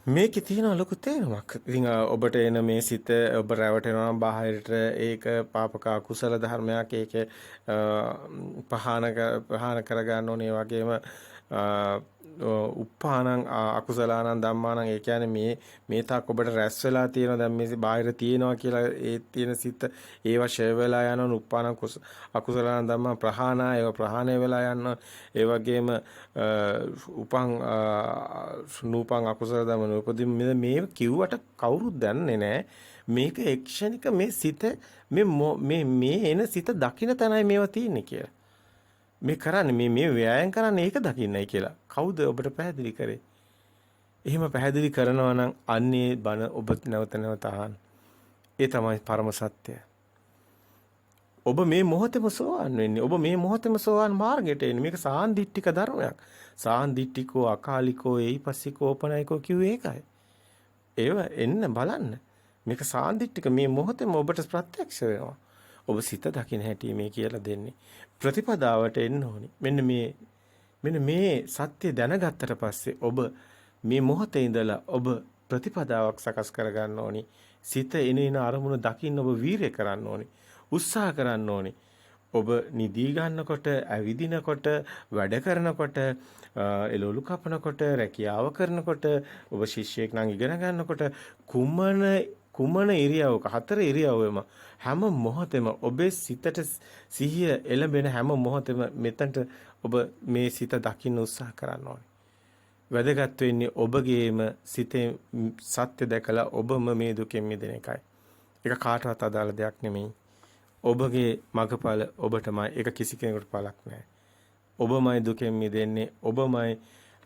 මේකේ තියෙන ලොකු තේරුමක්. ඉතින් ඔබට එන මේ සිත ඔබ රැවටෙනවා බාහිරට ඒක පාපක කුසල ධර්මයක්. ඒක පහාන කරගන්න ඕනේ. ඒ වගේම උප්පානං අකුසලානං ධම්මානං ඒ කියන්නේ මේ තාක් ඔබට රැස් වෙලා තියෙනවා දැන් මේ බාහිර තියෙනවා කියලා ඒ තියෙන සිත ඒවා ෂය වෙලා යනවා. උප්පානං අකුසලානං ධම්මා ප්‍රහාණා ඒවා ප්‍රහාණය වෙලා යනවා. ඒ වගේම නූපං අකුසල ධම්ම නූපදින් මේ කිව්වට කවුරුත් දන්නේ නැහැ. මේක එක්ෂණික මේ සිත මේ එන සිත දකින්න තැනයි මේවා තියෙන්නේ කියලා. මේ කරන්නේ මේ ව්‍යායාම් කරන්නේ ඒක දකින්නයි කියලා. කවුද ඔබට පැහැදිලි කරේ? එහෙම පැහැදිලි කරනවා නම් අන්නේ බණ ඔබ නැවත නැවත අහන්න. ඒ තමයි පරම සත්‍යය. ඔබ මේ මොහොතේම සෝවාන් වෙන්නේ. ඔබ මේ මොහොතේම සෝවාන් මාර්ගයට එන්නේ. මේක සාන්දිටික ධර්මයක්. සාන්දිටිකෝ අකාලිකෝ ඒයිපස්සිකෝ ඕපනයිකෝ කිව්වේ ඒකයි. ඒව එන්න බලන්න. මේක සාන්දිටික මේ මොහොතේම ඔබට ප්‍රත්‍යක්ෂ වෙනවා. ඔබ සිත දකින්න හැටි මේ කියලා දෙන්නේ. ප්‍රතිපදාවට එන්න ඕනි. මෙන්න මේ සත්‍ය දැනගත්තට පස්සේ ඔබ මේ මොහොතේ ඉඳලා ඔබ ප්‍රතිපදාවක් සකස් කරගන්න ඕනි. සිත එන අරමුණ දකින්න ඔබ වීරය කරන්න ඕනි. උත්සාහ කරන්න ඕනි. ඔබ නිදී ගන්නකොට, ඇවිදිනකොට, වැඩ කරනකොට, එළවලු කපනකොට, රැකියාව කරනකොට, ඔබ ශිෂ්‍යයෙක් නම් ඉගෙන ගන්නකොට කුමන ඉරියව්වක හතර ඉරියව්වෙම හැම මොහොතෙම ඔබේ සිතට සිහිය එළඹෙන හැම මොහොතෙම මෙතනට ඔබ මේ සිත දකින්න උත්සාහ කරන්න ඕනේ. වැදගත් වෙන්නේ ඔබගේම සිතේ සත්‍ය දැකලා ඔබම මේ දුකෙන් මිදෙන එකයි. ඒක කාටවත් අදාළ දෙයක් නෙමෙයි. ඔබගේ මගඵල ඔබටමයි. ඒක කිසි කෙනෙකුට පළක් නැහැ. ඔබමයි දුකෙන් මිදෙන්නේ. ඔබමයි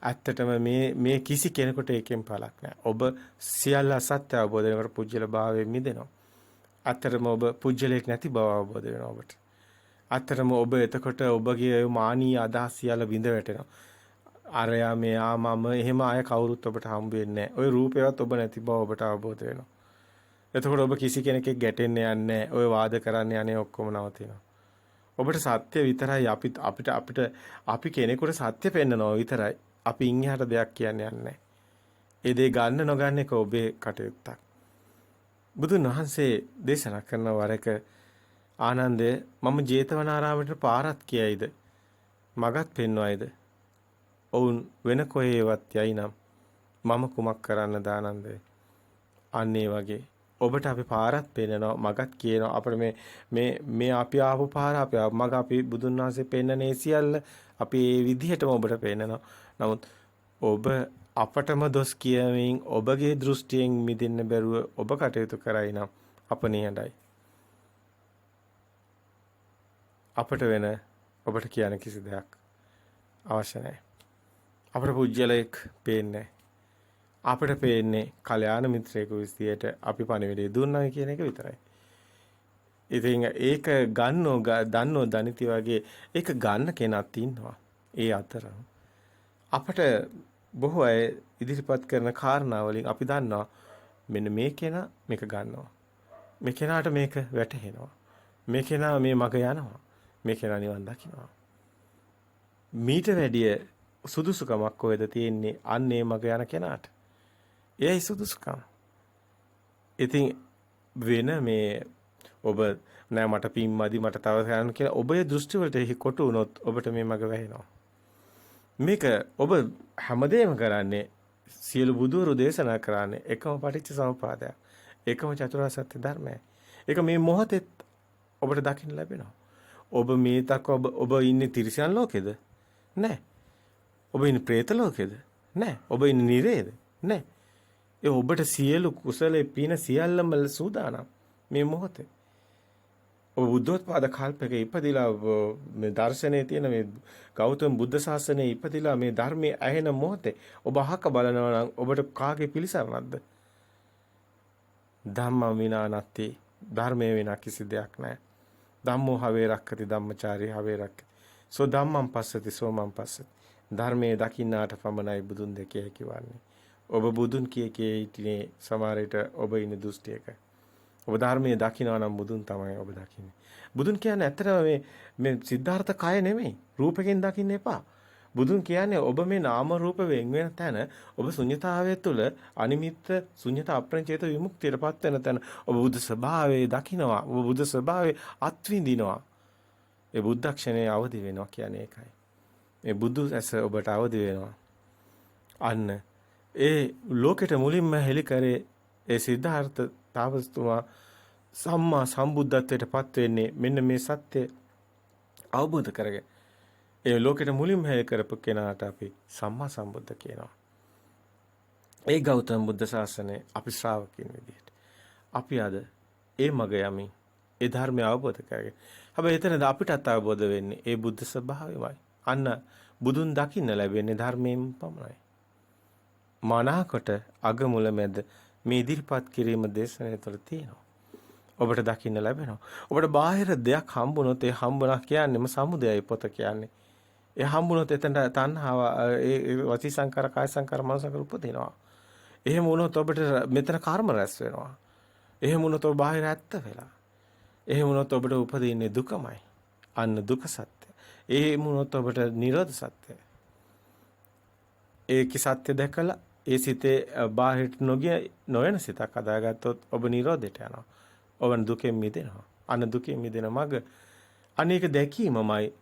ඇත්තටම මේ කිසි කෙනෙකුට ඒකෙන් පළක් නැහැ. ඔබ සියල්ල සත්‍ය අවබෝධ කරනකොට පුජ්‍යල භාවයෙන් මිදෙනවා. අතරම ඔබ පුජ්‍යලයක් නැති බව අවබෝධ වෙනවා ඔබට. අතරම ඔබ එතකොට ඔබගේ මානීය අදහස් සියල්ල විඳ වැටෙනවා. අරයා මෙයා මම එහෙම අය කවුරුත් ඔබට හම්බ වෙන්නේ නැහැ. ওই රූපේවත් ඔබ නැති බව ඔබට අවබෝධ වෙනවා. එතකොට ඔබ කිසි කෙනෙක්ගෙන් ගැටෙන්න යන්නේ නැහැ. ওই වාද කරන්න යන්නේ ඔක්කොම නවතිනවා. ඔබට සත්‍ය විතරයි අපි කෙනෙකුට සත්‍ය පෙන්නනවා විතරයි. අපි ඉන්හිහට දෙයක් කියන්නේ නැහැ. ඒ දේ ගන්න නොගන්න එක ඔබේ කටයුත්තක්. බුදුන් වහන්සේ දේශනා කරන වරක ආනන්දය මම ජේතවනාරාමයට පාරක් කියයිද? මගත් පෙන්වයිද? ඔවුන් වෙන කොහේවත් යයි නම් මම කුමක් කරන්නද ආනන්දය? අන්න ඒ වගේ ඔබට අපි පාරක් පෙන්නනවා මගත් කියනවා අපිට මේ අපි ආපු පාර අපි මග අපි බුදුන් වහන්සේ පෙන්නනේ සියල්ල අපි මේ විදිහටම ඔබට පෙන්නනවා. නමුත් ඔබ අපටම දොස් කියමින් ඔබගේ දෘෂ්ටියෙන් මිදෙන්න බැරුව ඔබ කටයුතු කරයි නම් අප නිහඬයි. අපට වෙන ඔබට කියන කිසි දෙයක් අවශ්‍ය නැහැ. අපට පුජ්‍යලයක් පේන්නේ අපිට පේන්නේ කල්යාණ මිත්‍රයෙකු විදියට අපි පණිවිඩය දුන්නා කියන එක විතරයි. ඉතින් ඒක දන්නෝ දනිති වගේ ඒක ගන්න කෙනක් ඉන්නවා. ඒ අතර අපට බොහෝ අය ඉදිරිපත් කරන කාරණා වලින් අපි දන්නවා මෙන්න මේ කෙනා මේක ගන්නවා. මේ කෙනාට මේක වැටහෙනවා. මේ කෙනා මේ මග යනවා. මේ කෙනා නිවන් දකින්නවා. මීට වැඩිය සුදුසුකමක් කොහෙද තියෙන්නේ අන්නේ මග යන කෙනාට. එයයි සුදුසුකම. ඉතින් වෙන මේ ඔබ නෑ මට පිම්මදි මට තව කරන්න කියලා ඔබේ දෘෂ්ටි වලට කොටු වුණොත් ඔබට මේ මග වැහෙනවා. මේක ඔබ හැමදේම කරන්නේ සියලු බුදුරු දේශනා කරන්නේ එකම පටිච්ච සමුප්පාදයක්. එකම චතුරාර්ය සත්‍ය ධර්මයයි. ඒක මේ මොහොතේ ඔබට දකින්න ලැබෙනවා. ඔබ මේ තක ඔබ ඉන්නේ තිරිසන් ලෝකෙද? නෑ. ඔබ ඉන්නේ പ്രേත ලෝකෙද? නෑ. ඔබ ඉන්නේ නිරේද? නෑ. ඒ ඔබට සියලු කුසලේ පින සියල්ලම සූදානම් මේ මොහොතේ. ඔබ බුද්ධෝත්පාද කල්පයක ඉපදිලා මේ දර්ශනයේ තියෙන මේ ගෞතම බුද්ධ ශාසනයේ ඉපදිලා මේ ධර්මයේ ඇහෙන මොහොතේ ඔබ අහක බලනවා නම් ඔබට කාගේ පිළිසරණක්ද? ධම්ම විනා නැති ධර්මයේ විනා කිසි දෙයක් නැහැ. ධම්මෝ හවේ රක්කති ධම්මචාරී හවේ රක්කති. සෝ ධම්මං පස්සති සෝමං පස්සති. ධර්මයේ දකින්නාට පමණයි බුදුන් දෙකේ කිවන්නේ. ඔබ බුදුන් කියේ ඉතිනේ සමහරට ඔබ ඉන්නේ දෘෂ්ටියක. ඔබ ධර්මයේ දකිනවා නම් බුදුන් තමයි ඔබ දකින්නේ. බුදුන් කියන්නේ ඇත්තටම මේ සිද්ධාර්ථ කය නෙමෙයි. රූපයෙන් දකින්න එපා. බුදුන් කියන්නේ ඔබ මේ නාම රූප වෙන් වෙන තැන ඔබ ශුන්‍යතාවය තුළ අනිමිත්ත ශුන්‍යත අප්‍රංචේත විමුක්තියටපත් වෙන තැන ඔබ බුද්ධ ස්වභාවයේ දකිනවා. ඔබ බුද්ධ ස්වභාවයේ අත්විඳිනවා. ඒ බුද්ධක්ෂණයේ අවදි වෙනවා කියන්නේ ඒකයි. මේ බුදු ඇස ඔබට අවදි වෙනවා. අන්න ඒ ලෝකෙට මුලින්ම හෙළි කරේ ඒ සිද්ධාර්ථ තාපසතුමා සම්මා සම්බුද්ධත්වයට පත් වෙන්නේ මෙන්න මේ සත්‍ය අවබෝධ කරගෙන. ඒ ලෝකෙට මුලින්ම හෙළි කරපු කෙනාට අපි සම්මා සම්බුද්ධ කියනවා. ඒ ගෞතම බුද්ධ ශාසනයේ අපි ශ්‍රාවකින් විදිහට. අපි අද ඒ මග යමින් ඒ ධර්මය අවබෝධ කරගෙන. හැබැයි එතනද අපිටත් අවබෝධ වෙන්නේ ඒ බුද්ධ ස්වභාවයමයි. අන්න බුදුන් දකින්න ලැබෙන්නේ ධර්මයෙන් පමණයි. මනාකොට අගමුල මැද මේ ඉදිරිපත් කිරීම දේශනාව තුළ තියෙනවා. ඔබට දකින්න ලැබෙනවා. ඔබට බාහිර දෙයක් හම්බුනොත් ඒ හම්බුණා කියන්නේම සමුදයයි පොත කියන්නේ. ඒ හම්බුනොත් එතන තණ්හාව ඒ වචී සංකාර කාය සංකාර මනස සංකාර උපදිනවා. එහෙම වුණොත් ඔබට මෙතන කර්ම රැස් වෙනවා. එහෙම වුණොත් ඔබ බාහිර ඇත්ත වෙලා. එහෙම වුණොත් ඔබට උපදින්නේ දුකමයි. අන්න දුක සත්‍ය. එහෙම වුණොත් ඔබට නිරෝධ සත්‍ය. ඒකි සත්‍ය දැකලා ඒ සිතේ බාහිරට නොයන සිතක් හදාගත්තොත් ඔබ නිරෝධයට යනවා. ඔබ දුකෙන් මිදෙනවා. අන්න දුකෙන් මිදෙන මඟ අනේක දැකීමමයි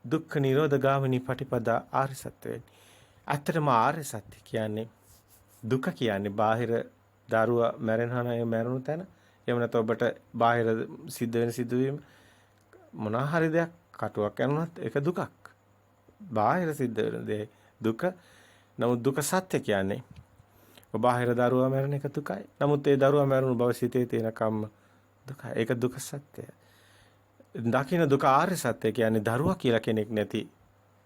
දුක්ඛ නිරෝධ ගාමිනී පටිපදා ආර්ය සත්‍ය වෙන්නේ. ඇත්තටම ආර්ය සත්‍ය කියන්නේ දුක කියන්නේ බාහිර දරුවා මැරෙනවා නම් ඒ මැරුණු තැන. එහෙම නැත්නම් ඔබට බාහිර සිද්ධ වෙන සිදුවීම මොනවා හරි දෙයක් කටුවක් යනොත් ඒක දුකක්. බාහිර සිද්ධ වෙන දේ දුක. නමුත් දුක සත්‍ය කියන්නේ බාහිර දරුවා මැරෙන එක දුකයි. නමුත් ඒ දරුවා මැරුණු බව සිතේ තියෙන කම්ම දුකයි. ඒක දුක සත්‍යය. දකින්න දුක ආර්ය සත්‍ය කියන්නේ දරුවා කියලා කෙනෙක් නැති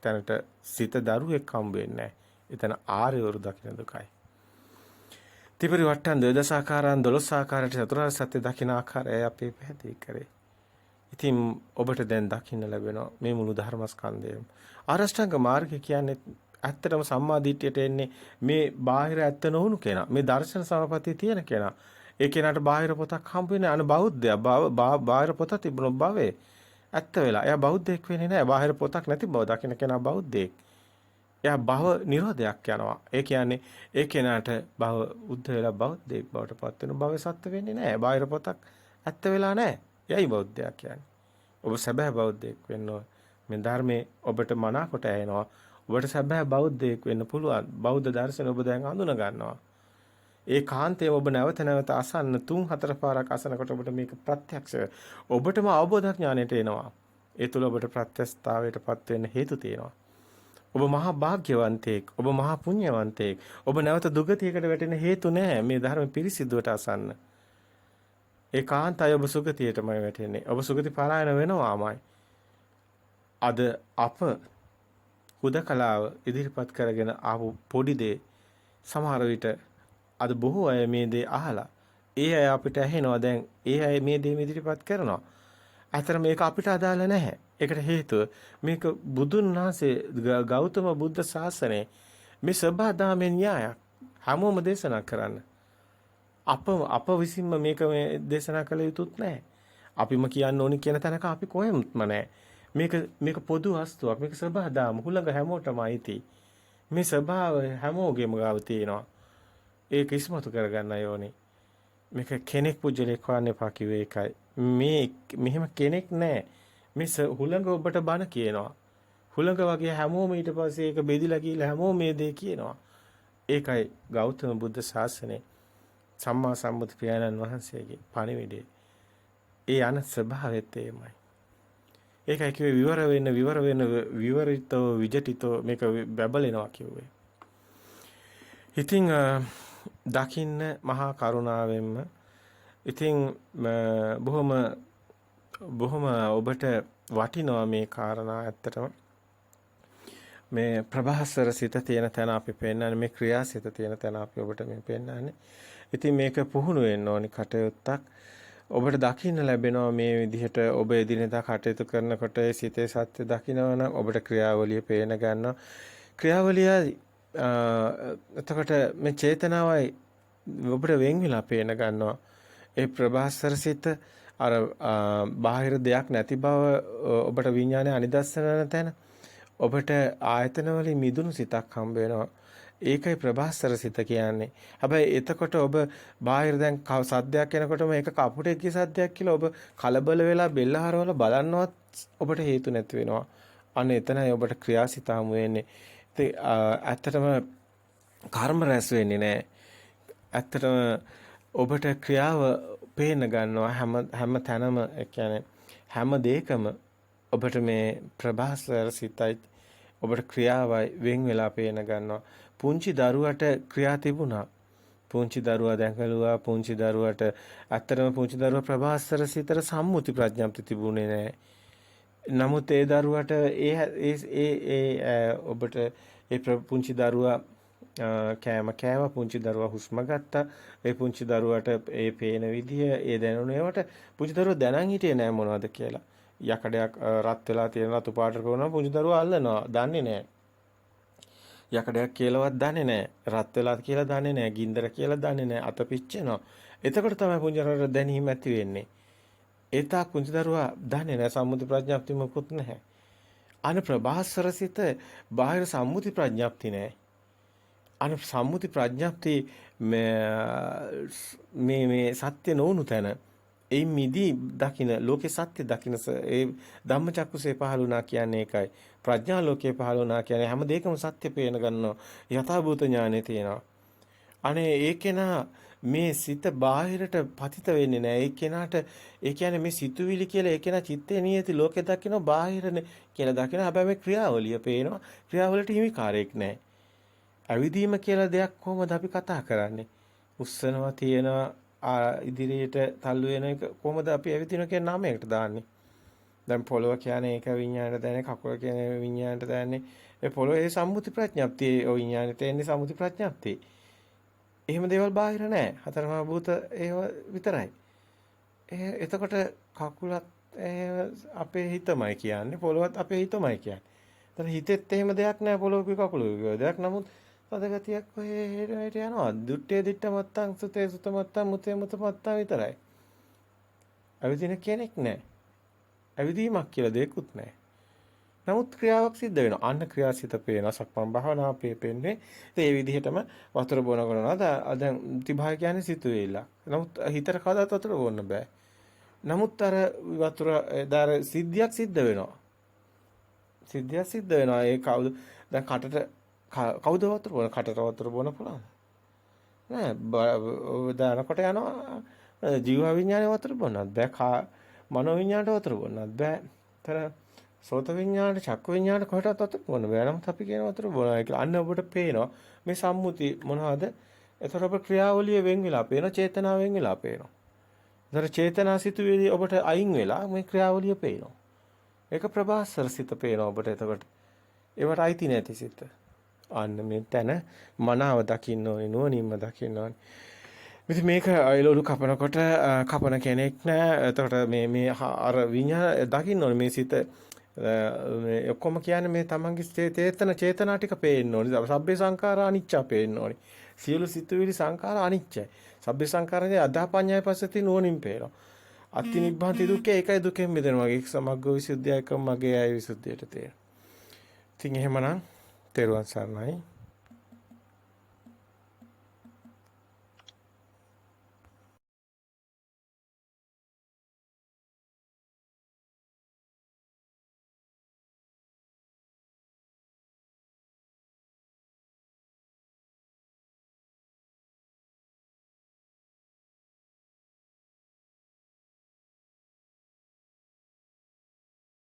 තැනට සිත දරුවෙක් හම්බ වෙන්නේ නැහැ. එතන ආර්යවරු දකින්න දුකයි. ත්‍රිපිටක වට්ටන් ද්වේදසාකාරයන් 12 ආකාරයට චතුරාර්ය සත්‍ය දකින්න ආකාරය අපි පැහැදිලි කරේ. ඉතින් ඔබට දැන් දකින්න ලැබෙනවා මේ මුළු ධර්මස්කන්ධයම. ආරෂ්ඨාංග මාර්ගය කියන්නේ ඇත්තටම සම්මා දිට්ඨියට එන්නේ මේ බාහිර ඇත්ත නොවුණු කෙනා. මේ දර්ශන සමපතිය තියෙන කෙනා. ඒ කෙනාට බාහිර පොතක් හම්බ වෙන්නේ අන බෞද්ධයා. බාහිර පොත තිබුණොත් භවයේ ඇත්ත වෙලා. එයා බෞද්ධයෙක් වෙන්නේ නැහැ. බාහිර පොතක් නැති බව දකින්න කෙනා බෞද්ධයෙක්. එයා භව නිරෝධයක් යනවා. ඒ කියන්නේ ඒ කෙනාට භව උද්ධ වෙලා බෞද්ධයෙක් බවට පත් වෙන භවයේ සත්‍ය වෙන්නේ නැහැ. බාහිර පොතක් ඇත්ත වෙලා නැහැ. එයයි බෞද්ධයා කියන්නේ. ඔබ සැබෑ බෞද්ධයෙක් වෙන්න ඕන. මේ ධර්මයේ ඔබට මනාකොට ඇහෙනවා. ඔබට සැබෑ බෞද්ධයෙක් වෙන්න පුළුවන්. බෞද්ධ දර්ශන ඔබ දැන් හඳුනා ගන්නවා. ඒ කාන්තේ ඔබ නැවත නැවත අසන්න 3-4 පාරක් අසනකොට ඔබට මේක ප්‍රත්‍යක්ෂ ඔබටම අවබෝධ ඥාණයට එනවා. ඒ තුල ඔබට ප්‍රත්‍යස්ථාවයටපත් වෙන්න හේතු තියෙනවා. ඔබ මහා භාග්‍යවන්තයෙක්, ඔබ මහා පුණ්‍යවන්තයෙක්. ඔබ නැවත දුගතියකට වැටෙන්න හේතු නැහැ මේ ධර්ම පිරිසිදුවට අසන්න. ඒකාන්තයි ඔබ සුගතියටමයි වැටෙන්නේ. ඔබ සුගති පරායන වෙනවාමයි. අද අප හුදකලාව ඉදිරිපත් කරගෙන ආපු පොඩි දේ සමහර විට අද බොහෝ අය මේ දේ අහලා ඒ අය අපිට ඇහෙනවා දැන් ඒ අය මේ දේ ඉදිරිපත් කරනවා. අතර මේක අපිට අදාළ නැහැ. ඒකට හේතුව මේක බුදුන් වහන්සේ ගෞතම බුද්ධ ශාසනයේ මේ සබදාමේ න්‍යායක් හැමෝම දේශනා කරන්න. අප විසින්ම මේක මේ දේශනා කළ යුතුත් නැහැ. අපිම කියන්න ඕනි කියන තැනක අපි කොහෙත්ම නැහැ. මේක පොදු වස්තුවක්. මේක සබදාම හුළඟ හැමෝටම අයිති. මේ ස්වභාවය හැමෝගෙම ගාව තියෙනවා. ඒක ඉස්මතු කරගන්න ඕනේ. මේක කෙනෙක් පුජලෙක් වන්න එපා කිව්වේ ඒකයි. මෙහෙම කෙනෙක් නැහැ. මේ හුළඟ ඔබට බන කියනවා. හුළඟ වගේ හැමෝම ඊට පස්සේ ඒක බෙදිලා කියලා හැමෝම මේ දේ කියනවා. ඒකයි ගෞතම බුද්ධ ශාසනයේ සම්මා සම්බුදු පියාණන් වහන්සේගේ පණිවිඩය. ඒ අන ස්වභාවයත් එමය. ඒකයි කිව්වේ විවර වෙන විවරිතෝ විජටිතෝ මේක බබලෙනවා කිව්වේ. ඉතින් දකින්න මහා කරුණාවෙන්ම ඉතින් බොහොම ඔබට වටිනවා මේ කාරණා ඇත්තටම මේ ප්‍රභාස්වර සිත තියෙන තැන අපි පෙන්නන්නේ මේ ක්‍රියාසිත තියෙන තැන අපි ඔබට මේ පෙන්නන්නේ. ඉතින් මේක පුහුණු වෙන්න ඕනි කටයුත්තක්. ඔබට දකින්න ලැබෙනවා මේ විදිහට ඔබ එදිනෙදා කටයුතු කරනකොට සිතේ සත්‍ය දකිනවා නම් ඔබට ක්‍රියාවලිය පේන ගන්නවා. ක්‍රියාවලිය එතකොට මේ චේතනාවයි ඔබට වෙන් වෙලා පේන ගන්නවා. ඒ ප්‍රභාස්වර සිත අර බාහිර දෙයක් නැති බව ඔබට විඥානය අනිදස්සන වෙන තැන ඔබට ආයතන වලින් මිදුණු සිතක් හම්බ වෙනවා. ඒකයි ප්‍රභාස්වර සිත කියන්නේ. හැබැයි එතකොට ඔබ බාහිර දැන් සද්දයක් එනකොටම ඒක කපුටෙක් කිය සද්දයක් කියලා ඔබ කලබල වෙලා බෙල්ල හරවල බලන්නවත් ඔබට හේතු නැති වෙනවා. අන්න එතනයි ඔබට ක්‍රියාසිත හමු වෙන්නේ. ඉතින් ඇත්තටම කර්ම රැස් වෙන්නේ නැහැ. ඇත්තටම ඔබට ක්‍රියාව පේන ගන්නවා හැම තැනම කියන්නේ හැම දෙයකම ඔබට මේ ප්‍රභාස්වර සිතයි ඔබට ක්‍රියාවයි වෙන් වෙලා පේන ගන්නවා. පුංචි දරුවට ක්‍රියා තිබුණා. පුංචි දරුවා දැකලුවා පුංචි දරුවට ඇත්තටම පුංචි දරුවා ප්‍රභාස්වර සිතට සම්මුති ප්‍රඥාප්ති තිබුණේ නැහැ. නමුත් ඒ දරුවට ඔබට ඒ පුංචි දරුවා කෑම පුංචි දරුවා හුස්ම ගත්තා. ඒ පුංචි දරුවට ඒ පේන විදිය ඒ දැනුනේවට පුංචි දරුවා දැනන් හිටියේ නෑ මොනවද කියලා. යකඩයක් රත් වෙලා තියෙන රතු පාට කරනවා පුංචි දරුවා අල්ලනවා දන්නේ නෑ. යකඩයක් කියලාවත් දන්නේ නෑ. රත් වෙලා කියලා දන්නේ නෑ. ගින්දර කියලා දන්නේ නෑ. අත පිච්චෙනවා. එතකොට තමයි පුංචි දරුවාට දැනීම ඇති වෙන්නේ. ඒ තාක් පුංචි දරුවා දන්නේ නෑ සම්මුති ප්‍රඥාප්ති මොකුත් නැහැ. අන ප්‍රභාස්වර සිත බාහිර සම්මුති ප්‍රඥාප්ති නෑ. අන සම්මුති ප්‍රඥාප්ති මේ සත්‍ය නොවුණු තැන ඒ මිදි දකින්න ලෝකේ සත්‍ය දකින්න ඒ ධම්මචක්කුසේ පහළුණා කියන්නේ ඒකයි. ප්‍රඥා ලෝකේ පහළුණා කියන්නේ හැම දෙයකම සත්‍ය පේන ගන්නවා. යථාභූත ඥානෙ තියෙනවා. අනේ ඒකේනා මේ සිත බාහිරට පතිත වෙන්නේ නැහැ. ඒ කෙනාට ඒ කියන්නේ මේ සිතුවිලි කියලා ඒ කෙනා චිත්තේ නියති ලෝකේ දකින්න බාහිරනේ කියලා දකින්න. හැබැයි මේ ක්‍රියාවලිය පේනවා. ක්‍රියාවලට හිමිකාරයක් නැහැ. ඇවිදීම කියලා දෙයක් කොහොමද අපි කතා කරන්නේ? උස්සනවා තියෙනවා ඉදිරියට තල්ලු වෙන එක කොහොමද අපි ඇවිදිනවා කියන නාමයකට දාන්නේ? දැන් පොළව කියන්නේ ඒක විඤ්ඤාණයට දැනෙන කකුල කියන්නේ විඤ්ඤාණයට දැනෙන්නේ. ඒ පොළවේ සම්මුති ප්‍රඥප්තිය ඔය විඤ්ඤාණයට එන්නේ සම්මුති ප්‍රඥප්තිය. එහෙම දේවල් බාහිර නැහැ. හතරමහා භූත ඒව විතරයි. එතකොට කකුලත් අපේ හිතමයි කියන්නේ පොළවත් අපේ හිතමයි කියන්නේ. එතන හිතෙත් එහෙම දෙයක් නැහැ පොළොවක කකුලක දෙයක්. නමුත් පදගතියක් ඔය හෙට යනවා. දුට්ටේ දිට්ට මත්තං සුතේ සුත මත්තං මුතේ මුත මත්තං විතරයි. ඇවිදින කෙනෙක් නැහැ. ඇවිදීමක් කියලා දෙයක්වත් නැහැ. නමුත් ක්‍රියාවක් සිද්ධ වෙනවා. අන්න ක්‍රියාසිත පේනවා. සක්මන් භාවනාව පේන්නේ. ඒ විදිහටම වතුර බොන කරනවා. දැන් තිබහා කියන්නේ සිතුවේල. නමුත් හිතට කවදාවත් වතුර බොන්න බෑ. නමුත් අර වතුර දාර සිද්ධියක් සිද්ධ වෙනවා. සිද්ධියක් සිද්ධ වෙනවා. ඒ කවුද දැන් කටට කවුද වතුර බොන කටට වතුර බොන පුළුවන් නෑ. දානකොට යනවා ජීව විඥානේ වතුර බොන්නත් බෑ. මනෝ විඥානට වතුර බොන්නත් බෑ. තර සෝත විඥානට චක්ක විඥානට කොහෙටවත් වතුර බොන්න බෑ. නමුත් අපි කියන වතුර බොනවා කියලා. අන්න ඔබට පේනවා මේ සම්මුති මොනවද? ඒතර ඔබ ක්‍රියාවලිය වෙන් වෙලා පේනවා. චේතනාව වෙන් වෙලා පේනවා. දර චේතනා සිතුවිලි ඔබට අයින් වෙලා මේ ක්‍රියාවලිය පේනවා. ඒක ප්‍රභාස්වර සිත පේනවා ඔබට එතකොට. ඒවට අයිති නැති සිත. අන්න මේ තැන මනාව දකින්න ඕනේ නුවණින්ම දකින්න ඕනේ. ඉතින් මේක එළවලු කපනකොට කපන කෙනෙක් නෑ. එතකොට මේ අර විඤ්ඤාණ දකින්න ඕනේ මේ සිත මේ ඔක්කොම කියන්නේ මේ තමන්ගේ චේතනා ටික පේන්න ඕනේ. සබ්බේ සංඛාරා අනිච්චා පේන්න ඕනේ. සියලු සිතුවිලි සංඛාර අනිච්චයි. සබ්බේ සංඛාරයේ අදාපඤ්ඤය පස්සති නුවණින් පේනවා. අත්ති නිබ්බාන්ති දුක්ඛය ඒකයි දුකෙන් මිදෙනවා. ඒක සමග්ග විසුද්ධිය එක මගේ ආය විසුද්ධියට තේරෙනවා. ඉතින් එහෙමනම් තෙරුවන් සරණයි.